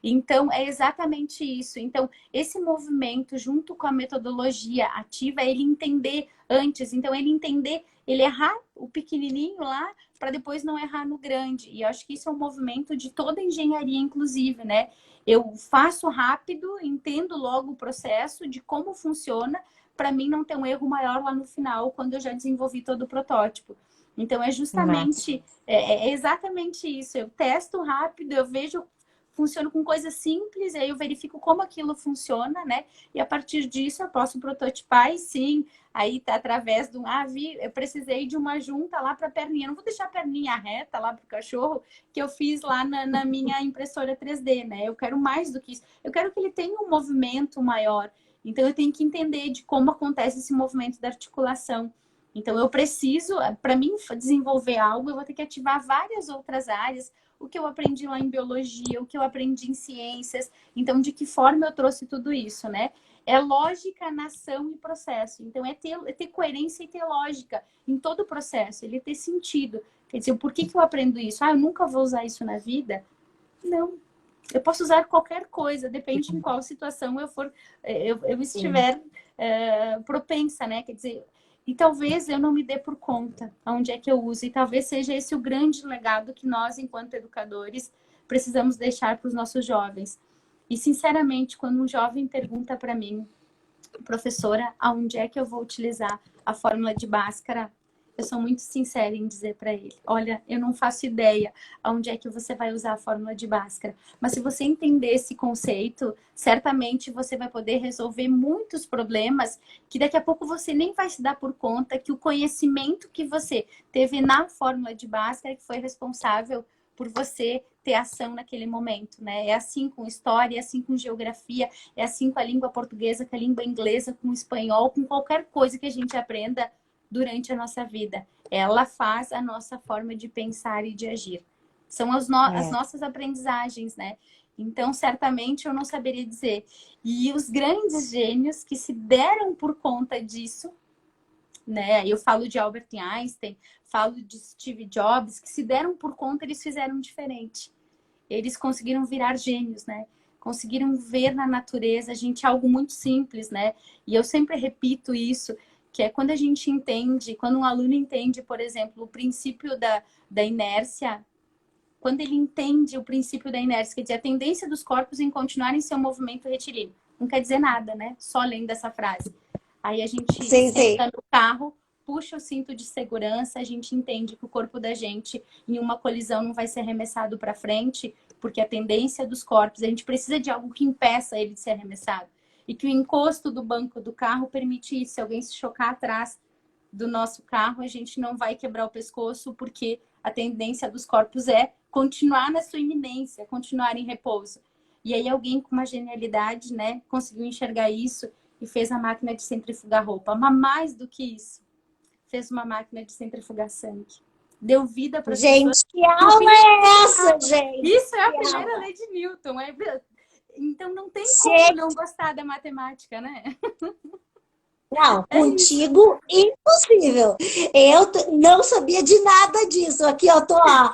Então, é exatamente isso. Então, esse movimento, junto com a metodologia ativa, é ele entender antes. Então, ele entender, ele errar o pequenininho lá, para depois não errar no grande. E eu acho que isso é um movimento de toda a engenharia, inclusive, né? Eu faço rápido, entendo logo o processo de como funciona, para mim não ter um erro maior lá no final, quando eu já desenvolvi todo o protótipo. Então, é Massa. justamente, é exatamente isso. Eu testo rápido, eu vejo funciona com coisas simples, aí eu verifico como aquilo funciona, né? E a partir disso eu posso prototipar e sim, aí tá através do eu precisei de uma junta lá para perninha. Não vou deixar a perninha reta lá pro cachorro que eu fiz lá na minha impressora 3D, né? Eu quero mais do que isso. Eu quero que ele tenha um movimento maior. Então eu tenho que entender de como acontece esse movimento da articulação. Então eu preciso, para mim desenvolver algo, eu vou ter que ativar várias outras áreas, o que eu aprendi lá em biologia, o que eu aprendi em ciências. Então, de que forma eu trouxe tudo isso, né? É lógica, nação e processo. Então, é ter coerência e ter lógica em todo o processo, ele ter sentido. Quer dizer, por que eu aprendo isso? Ah, eu nunca vou usar isso na vida? Não. Eu posso usar qualquer coisa, depende em qual situação eu estiver propensa, né? Quer dizer, e talvez eu não me dê por conta aonde é que eu uso. E talvez seja esse o grande legado que nós, enquanto educadores, precisamos deixar para os nossos jovens. E, sinceramente, quando um jovem pergunta para mim, professora, aonde é que eu vou utilizar a fórmula de Bhaskara? Eu sou muito sincera em dizer para ele, olha, eu não faço ideia aonde é que você vai usar a fórmula de Bhaskara, mas se você entender esse conceito, certamente você vai poder resolver muitos problemas que daqui a pouco você nem vai se dar por conta que o conhecimento que você teve na fórmula de Bhaskara que foi responsável por você ter ação naquele momento, né? É assim com história, é assim com geografia, é assim com a língua portuguesa, com a língua inglesa, com o espanhol, com qualquer coisa que a gente aprenda durante a nossa vida. Ela faz a nossa forma de pensar e de agir. São as nossas aprendizagens, né? Então, certamente, eu não saberia dizer. E os grandes gênios que se deram por conta disso, né? Eu falo de Albert Einstein, falo de Steve Jobs, que se deram por conta, eles fizeram diferente. Eles conseguiram virar gênios, né? Conseguiram ver na natureza, gente, algo muito simples, né? E eu sempre repito isso, que é quando a gente entende, quando um aluno entende, por exemplo, o princípio da inércia, quando ele entende o princípio da inércia, quer dizer, a tendência dos corpos em continuarem seu movimento retilíneo. Não quer dizer nada, né? Só lendo essa frase. Aí a gente Sim, sim. senta no carro, puxa o cinto de segurança, a gente entende que o corpo da gente, em uma colisão, não vai ser arremessado para frente, porque a tendência dos corpos, a gente precisa de algo que impeça ele de ser arremessado. E que o encosto do banco do carro permite isso. Se alguém se chocar atrás do nosso carro, a gente não vai quebrar o pescoço, porque a tendência dos corpos é continuar na sua iminência, continuar em repouso. E aí alguém com uma genialidade, né, conseguiu enxergar isso e fez a máquina de centrifugar roupa. Mas mais do que isso, fez uma máquina de centrifugar sangue. Deu vida para as pessoas. Gente, que aula é essa, gente? Isso é a Que primeira aula. lei de Newton. Então não tem como não Gente, gostar da matemática, né? não, É isso. contigo impossível. Não sabia de nada disso. Aqui eu tô ó,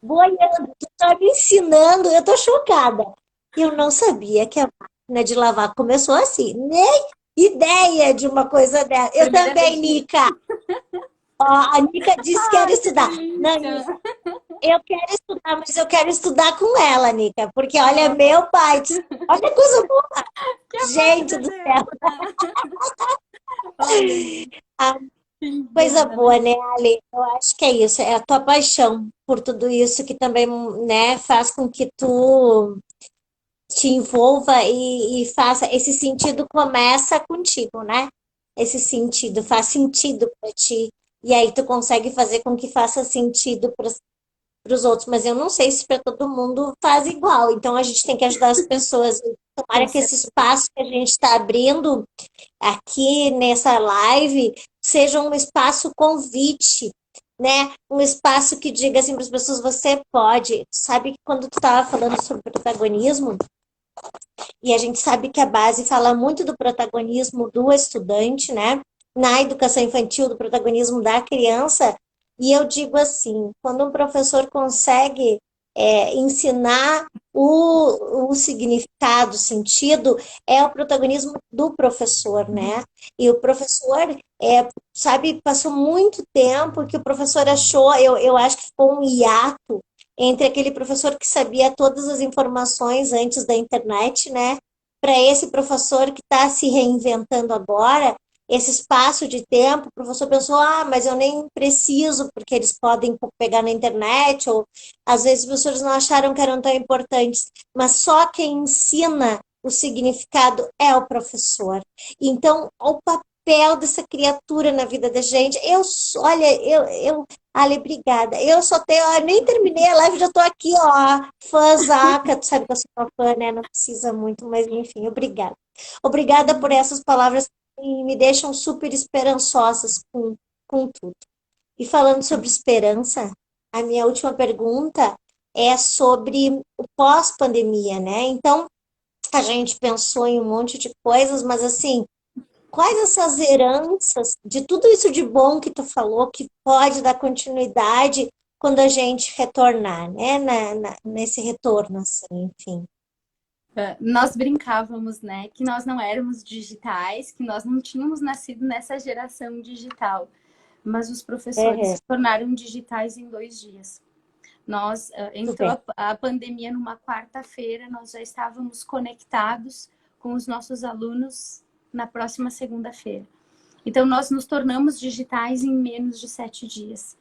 boiando, tu tá me ensinando, eu tô chocada. Eu não sabia que a máquina de lavar. Começou assim, nem ideia de uma coisa dessa. Eu Primeira também, vez. Nica. Ó, a Nica disse que quer Ai, que estudar. Não, delícia! Nica, eu quero estudar, mas eu quero estudar com ela, Nica, porque olha, Ah, meu pai, olha que coisa boa, que amor gente de do Deus! céu. Olha, A que coisa linda, né? boa, né, Ale? Eu acho que é isso, é a tua paixão por tudo isso que também, né, faz com que tu te envolva e faça. Esse sentido começa contigo, né? Esse sentido faz sentido para ti. E aí tu consegue fazer com que faça sentido para os outros. Mas eu não sei se para todo mundo faz igual. Então a gente tem que ajudar as pessoas. Com Tomara que esse certeza. espaço que a gente está abrindo aqui nessa live seja um espaço convite, né? Um espaço que diga assim para as pessoas: você pode. Sabe que quando tu estava falando sobre protagonismo, e a gente sabe que a base fala muito do protagonismo do estudante, né? Na educação infantil, do protagonismo da criança. E eu digo assim: quando um professor consegue ensinar o significado, o sentido, é o protagonismo do professor, né? E o professor, sabe, passou muito tempo que o professor achou, eu acho que ficou um hiato entre aquele professor que sabia todas as informações antes da internet, né? Para esse professor que está se reinventando agora, esse espaço de tempo, o professor pensou, mas eu nem preciso, porque eles podem pegar na internet, ou às vezes os professores não acharam que eram tão importantes, mas só quem ensina o significado é o professor. Então, o papel dessa criatura na vida da gente, olha, Ale, obrigada. Eu só tenho, nem terminei a live, já tô aqui, ó, fãzaca, tu sabe que eu sou uma fã, né? Não precisa muito, mas enfim, obrigada. Obrigada por essas palavras que me deixam super esperançosas com tudo. E falando sobre esperança, a minha última pergunta é sobre o pós-pandemia, né? Então, a gente pensou em um monte de coisas, mas assim, quais essas heranças de tudo isso de bom que tu falou que pode dar continuidade quando a gente retornar, né? Nesse retorno, assim, enfim. Nós brincávamos, né, que nós não éramos digitais, que nós não tínhamos nascido nessa geração digital, mas os professores É, se tornaram digitais em 2 dias. Nós tudo entrou bem. a pandemia numa quarta-feira, nós já estávamos conectados com os nossos alunos na próxima segunda-feira. Então, nós nos tornamos digitais em menos de 7 dias.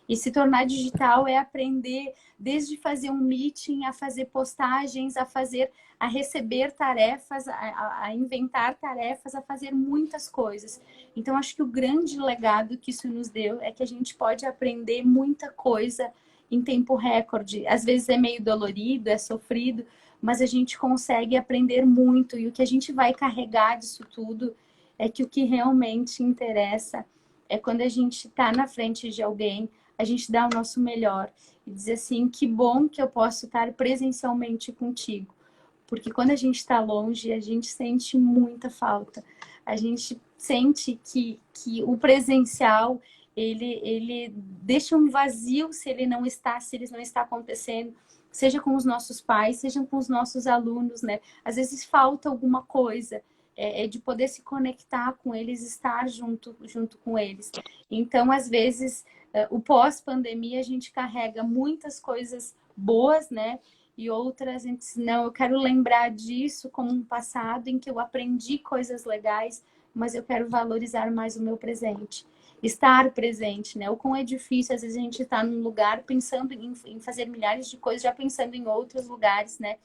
E se tornar digital é aprender desde fazer um meeting, a fazer postagens, a receber tarefas, a inventar tarefas, a fazer muitas coisas. Então, acho que o grande legado que isso nos deu é que a gente pode aprender muita coisa em tempo recorde. Às vezes é meio dolorido, é sofrido, mas a gente consegue aprender muito. E o que a gente vai carregar disso tudo é que o que realmente interessa é quando a gente está na frente de alguém, a gente dá o nosso melhor e dizer assim, que bom que eu posso estar presencialmente contigo. Porque quando a gente está longe, a gente sente muita falta. A gente sente que o presencial, ele deixa um vazio se ele não está, se ele não está acontecendo, seja com os nossos pais, seja com os nossos alunos, né? Às vezes falta alguma coisa, de poder se conectar com eles, estar junto com eles. Então, às vezes, o pós-pandemia, a gente carrega muitas coisas boas, né? E outras, a gente diz, não, eu quero lembrar disso como um passado em que eu aprendi coisas legais, mas eu quero valorizar mais o meu presente. Estar presente, né? O quão é difícil, às vezes a gente está num lugar pensando em fazer milhares de coisas, já pensando em outros lugares, né?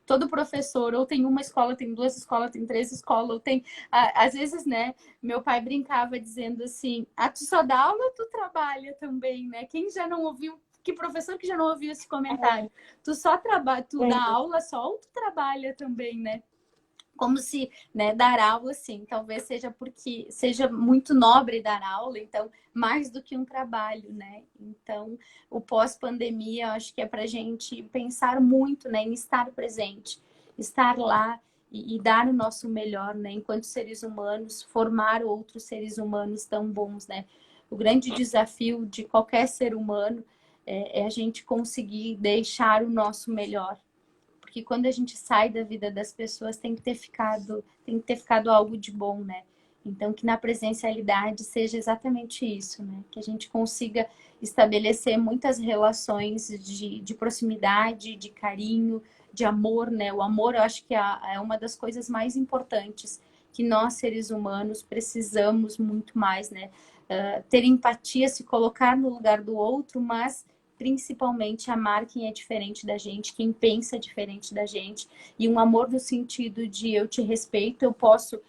Todo professor, ou tem uma escola, tem 2 escolas, tem 3 escolas, ou tem. Às vezes, né? Meu pai brincava dizendo assim: tu só dá aula ou tu trabalha também, né? Quem já não ouviu, que professor que já não ouviu esse comentário? Tu só trabalha, tu dá É, aula só ou tu trabalha também, né? Como se, né, dar aula, assim, talvez seja porque seja muito nobre dar aula, então, mais do que um trabalho, né? Então, o pós-pandemia, eu acho que é para a gente pensar muito, né, em estar presente, estar lá e dar o nosso melhor, né, enquanto seres humanos, formar outros seres humanos tão bons, né? O grande desafio de qualquer ser humano é a gente conseguir deixar o nosso melhor, porque quando a gente sai da vida das pessoas tem que ter ficado algo de bom, né? Então, que na presencialidade seja exatamente isso, né? Que a gente consiga estabelecer muitas relações de proximidade, de carinho, de amor, né? O amor, eu acho que é uma das coisas mais importantes que nós, seres humanos, precisamos muito mais, né? Ter empatia, se colocar no lugar do outro, mas principalmente amar quem é diferente da gente, quem pensa diferente da gente, e um amor no sentido de eu te respeito, eu posso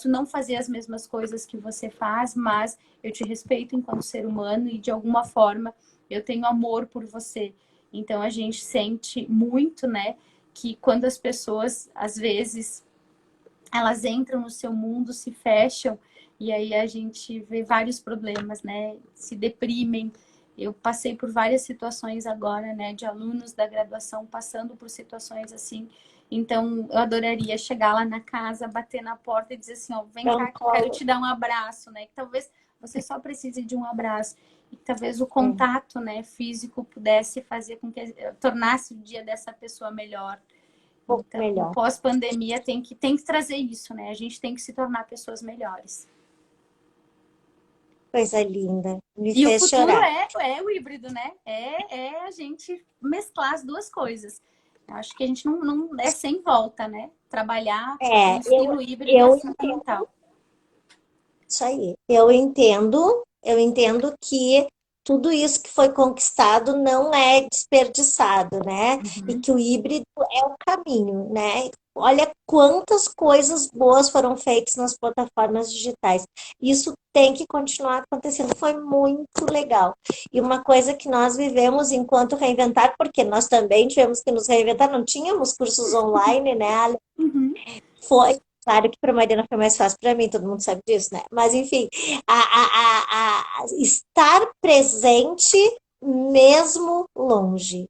não fazer as mesmas coisas que você faz, mas eu te respeito enquanto ser humano e de alguma forma eu tenho amor por você. Então a gente sente muito, né, que quando as pessoas às vezes elas entram no seu mundo, se fecham e aí a gente vê vários problemas, né? Se deprimem. Eu passei por várias situações agora, né, de alunos da graduação passando por situações assim. Então, eu adoraria chegar lá na casa, bater na porta e dizer assim, ó, vem cá que eu quero te dar um abraço, né? Que talvez você só precise de um abraço. E que talvez o contato, né, físico pudesse fazer com que tornasse o dia dessa pessoa melhor. pouco Então, no melhor. pós-pandemia tem que trazer isso, né? A gente tem que se tornar pessoas melhores. Coisa linda. Me E o fez futuro chorar. é o híbrido, né? É a gente mesclar as duas coisas. Eu acho que a gente não é sem volta, né? Trabalhar É, um estilo híbrido é eu entendo fundamental. isso aí. Eu entendo que tudo isso que foi conquistado não é desperdiçado, né? E Uhum. que o híbrido é o caminho, né? Olha quantas coisas boas foram feitas nas plataformas digitais. Isso tem que continuar acontecendo. Foi muito legal. E uma coisa que nós vivemos enquanto reinventar, porque nós também tivemos que nos reinventar, não tínhamos cursos online, né? Uhum. Foi, claro que para a Mariana foi mais fácil para mim, todo mundo sabe disso, né? Mas enfim, estar presente mesmo longe,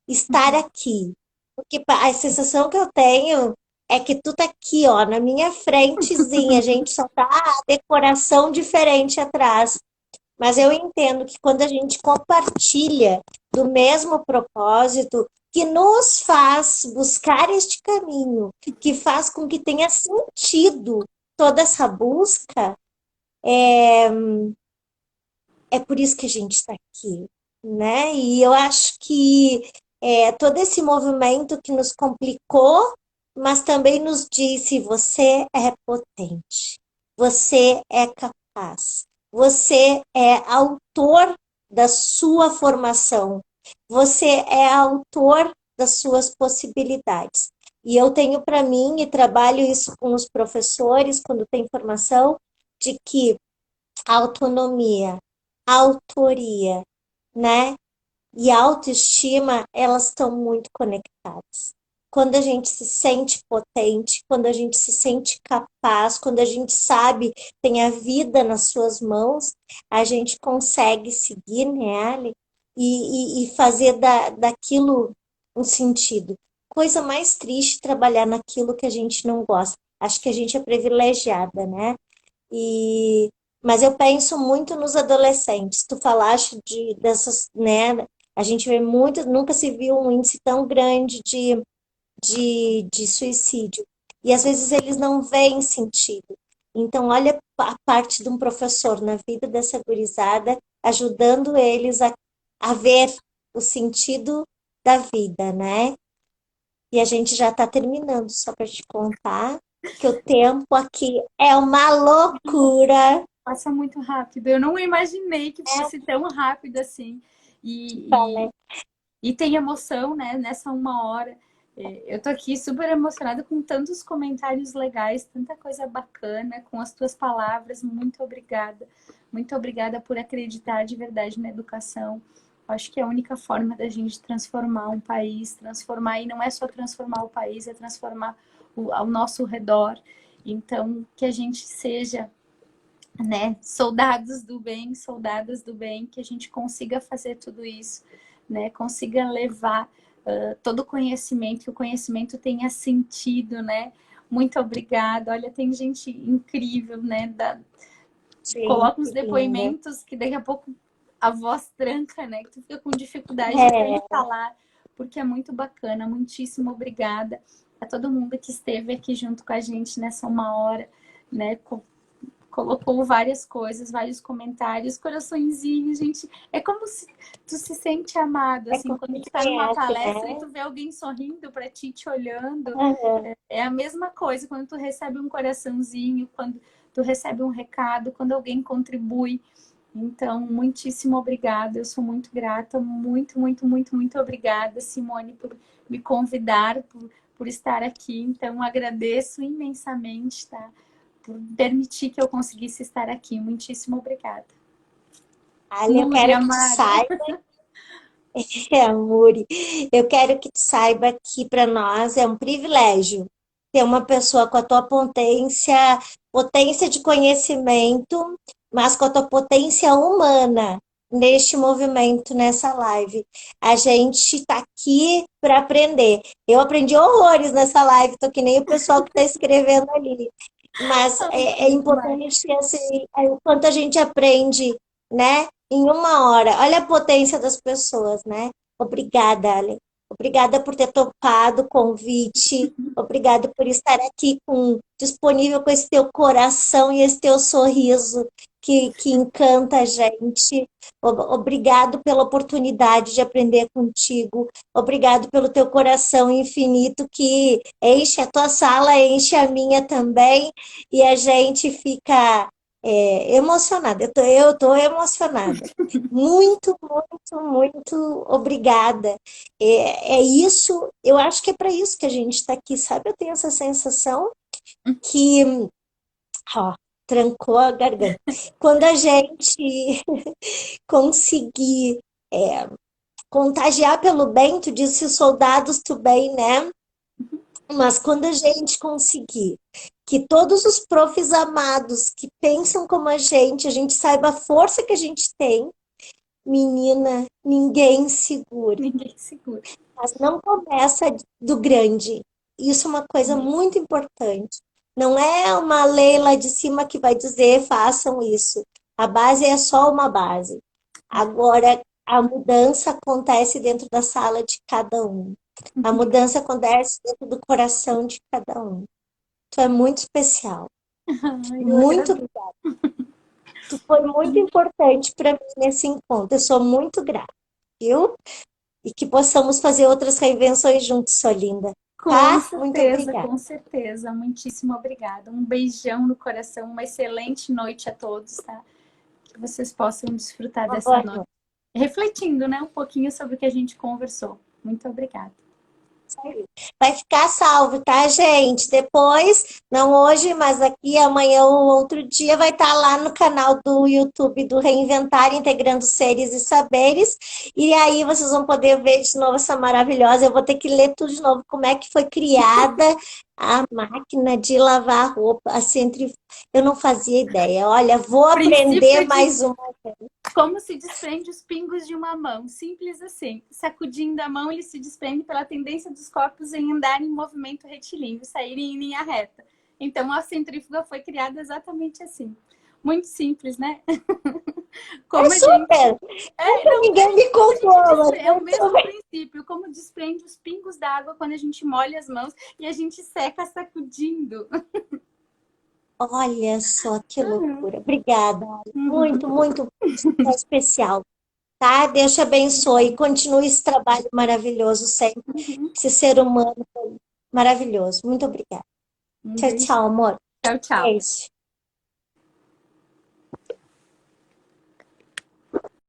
estar Uhum. aqui. Porque a sensação que eu tenho é que tu tá aqui, ó, na minha frentezinha, a gente só tá a decoração diferente atrás. Mas eu entendo que quando a gente compartilha do mesmo propósito, que nos faz buscar este caminho, que faz com que tenha sentido toda essa busca, é por isso que a gente está aqui, né? E eu acho que todo esse movimento que nos complicou, mas também nos disse: você é potente, você é capaz, você é autor da sua formação, você é autor das suas possibilidades. E eu tenho para mim, e trabalho isso com os professores quando tem formação, de que a autonomia, a autoria, né? E a autoestima, elas estão muito conectadas. Quando a gente se sente potente, quando a gente se sente capaz, quando a gente sabe, tem a vida nas suas mãos, a gente consegue seguir nela e fazer daquilo um sentido. Coisa mais triste trabalhar naquilo que a gente não gosta. Acho que a gente é privilegiada, né? E, mas eu penso muito nos adolescentes. Tu falaste dessas, né? A gente vê muito, nunca se viu um índice tão grande de suicídio. E às vezes eles não veem sentido. Então, olha a parte de um professor na vida dessa gurizada, ajudando eles a ver o sentido da vida, né? E a gente já está terminando, só para te contar que o tempo aqui é uma loucura. Passa muito rápido. Eu não imaginei que É, fosse tão rápido assim. E, falei. e tem emoção, né? Nessa uma hora. Eu tô aqui super emocionada com tantos comentários legais, tanta coisa bacana, com as tuas palavras. Muito obrigada. Muito obrigada por acreditar de verdade na educação. Acho que é a única forma da gente transformar um país, transformar, e não é só transformar o país, é transformar ao nosso redor. Então, que a gente seja, né, soldados do bem, soldadas do bem, que a gente consiga fazer tudo isso, né, consiga levar todo o conhecimento, que o conhecimento tenha sentido, né? Muito obrigada. Olha, tem gente incrível, né? Coloca uns Gente linda. depoimentos que daqui a pouco a voz tranca, né? Que tu fica com dificuldade até É, de falar. porque é muito bacana. Muitíssimo obrigada a todo mundo que esteve aqui junto com a gente nessa uma hora, né? Colocou várias coisas, vários comentários, coraçõezinhos, gente. É como se tu se sente amado, É assim, como quando se tu tá numa conhece, palestra e né? tu vê alguém sorrindo para ti, te olhando. Uhum. É a mesma coisa quando tu recebe um coraçãozinho, quando tu recebe um recado, quando alguém contribui. Então, muitíssimo obrigada. Eu sou muito grata, muito, muito, muito, muito obrigada, Simone, por me convidar, por estar aqui. Então, agradeço imensamente, tá? Por permitir que eu conseguisse estar aqui. Muitíssimo obrigada. Ali, eu Muri, quero que tu amada. saiba, Amore, eu quero que tu saiba que para nós é um privilégio ter uma pessoa com a tua potência de conhecimento, mas com a tua potência humana neste movimento, nessa live. A gente está aqui para aprender. Eu aprendi horrores nessa live, tô que nem o pessoal que está escrevendo ali. Mas é importante assim, o quanto a gente aprende, né? Em uma hora. Olha a potência das pessoas, né? Obrigada, Ale. Obrigada por ter topado o convite. Obrigada por estar aqui disponível com esse teu coração e esse teu sorriso que encanta a gente. Obrigado pela oportunidade de aprender contigo. Obrigado pelo teu coração infinito que enche a tua sala, enche a minha também, e a gente fica emocionada. Eu tô emocionada. Muito, muito, muito obrigada. É isso, eu acho que é para isso que a gente está aqui, sabe? Eu tenho essa sensação que, ó, trancou a garganta. Quando a gente conseguir contagiar pelo bem, tu disse soldados, tu bem, né? Mas quando a gente conseguir que todos os profs amados que pensam como a gente saiba a força que a gente tem, menina, ninguém segura. Ninguém segura. Mas não começa do grande. Isso é uma coisa muito importante. Não é uma lei lá de cima que vai dizer façam isso. A base é só uma base. Agora, a mudança acontece dentro da sala de cada um. A mudança acontece dentro do coração de cada um. Tu é muito especial. Eu Muito agradeço. obrigada. Tu foi muito importante para mim nesse encontro. Eu sou muito grata, viu? E que possamos fazer outras reinvenções juntos, sua linda. Tá? Muito obrigada. Com certeza. Muitíssimo obrigada. Um beijão no coração, uma excelente noite a todos, tá? Que vocês possam desfrutar Uma dessa boa noite. noite. Refletindo, né, um pouquinho sobre o que a gente conversou. Muito obrigada. Vai ficar salvo, tá, gente? Depois, não hoje, mas aqui amanhã ou outro dia, vai estar lá no canal do YouTube do Reinventar, Integrando Seres e Saberes. E aí vocês vão poder ver de novo essa maravilhosa. Eu vou ter que ler tudo de novo, como é que foi criada a máquina de lavar roupa. Eu não fazia ideia. Olha, vou aprender Princípio de mais uma. como se desprende os pingos de uma mão. Simples assim. Sacudindo a mão, ele se desprende pela tendência dos corpos em andar em movimento retilíneo, saírem em linha reta. Então, a centrífuga foi criada exatamente assim. Muito simples, né? É Como a gente. super! Nunca ninguém me contou, mas É o mesmo princípio, como desprende os pingos d'água quando a gente molha as mãos e a gente seca sacudindo. olha só que loucura. Obrigada. Muito, muito especial. Tá? Deus te abençoe. Continue esse trabalho maravilhoso sempre. Esse ser humano maravilhoso. Muito obrigada. Um Tchau, beijo. tchau, amor. Tchau, tchau. Beijo.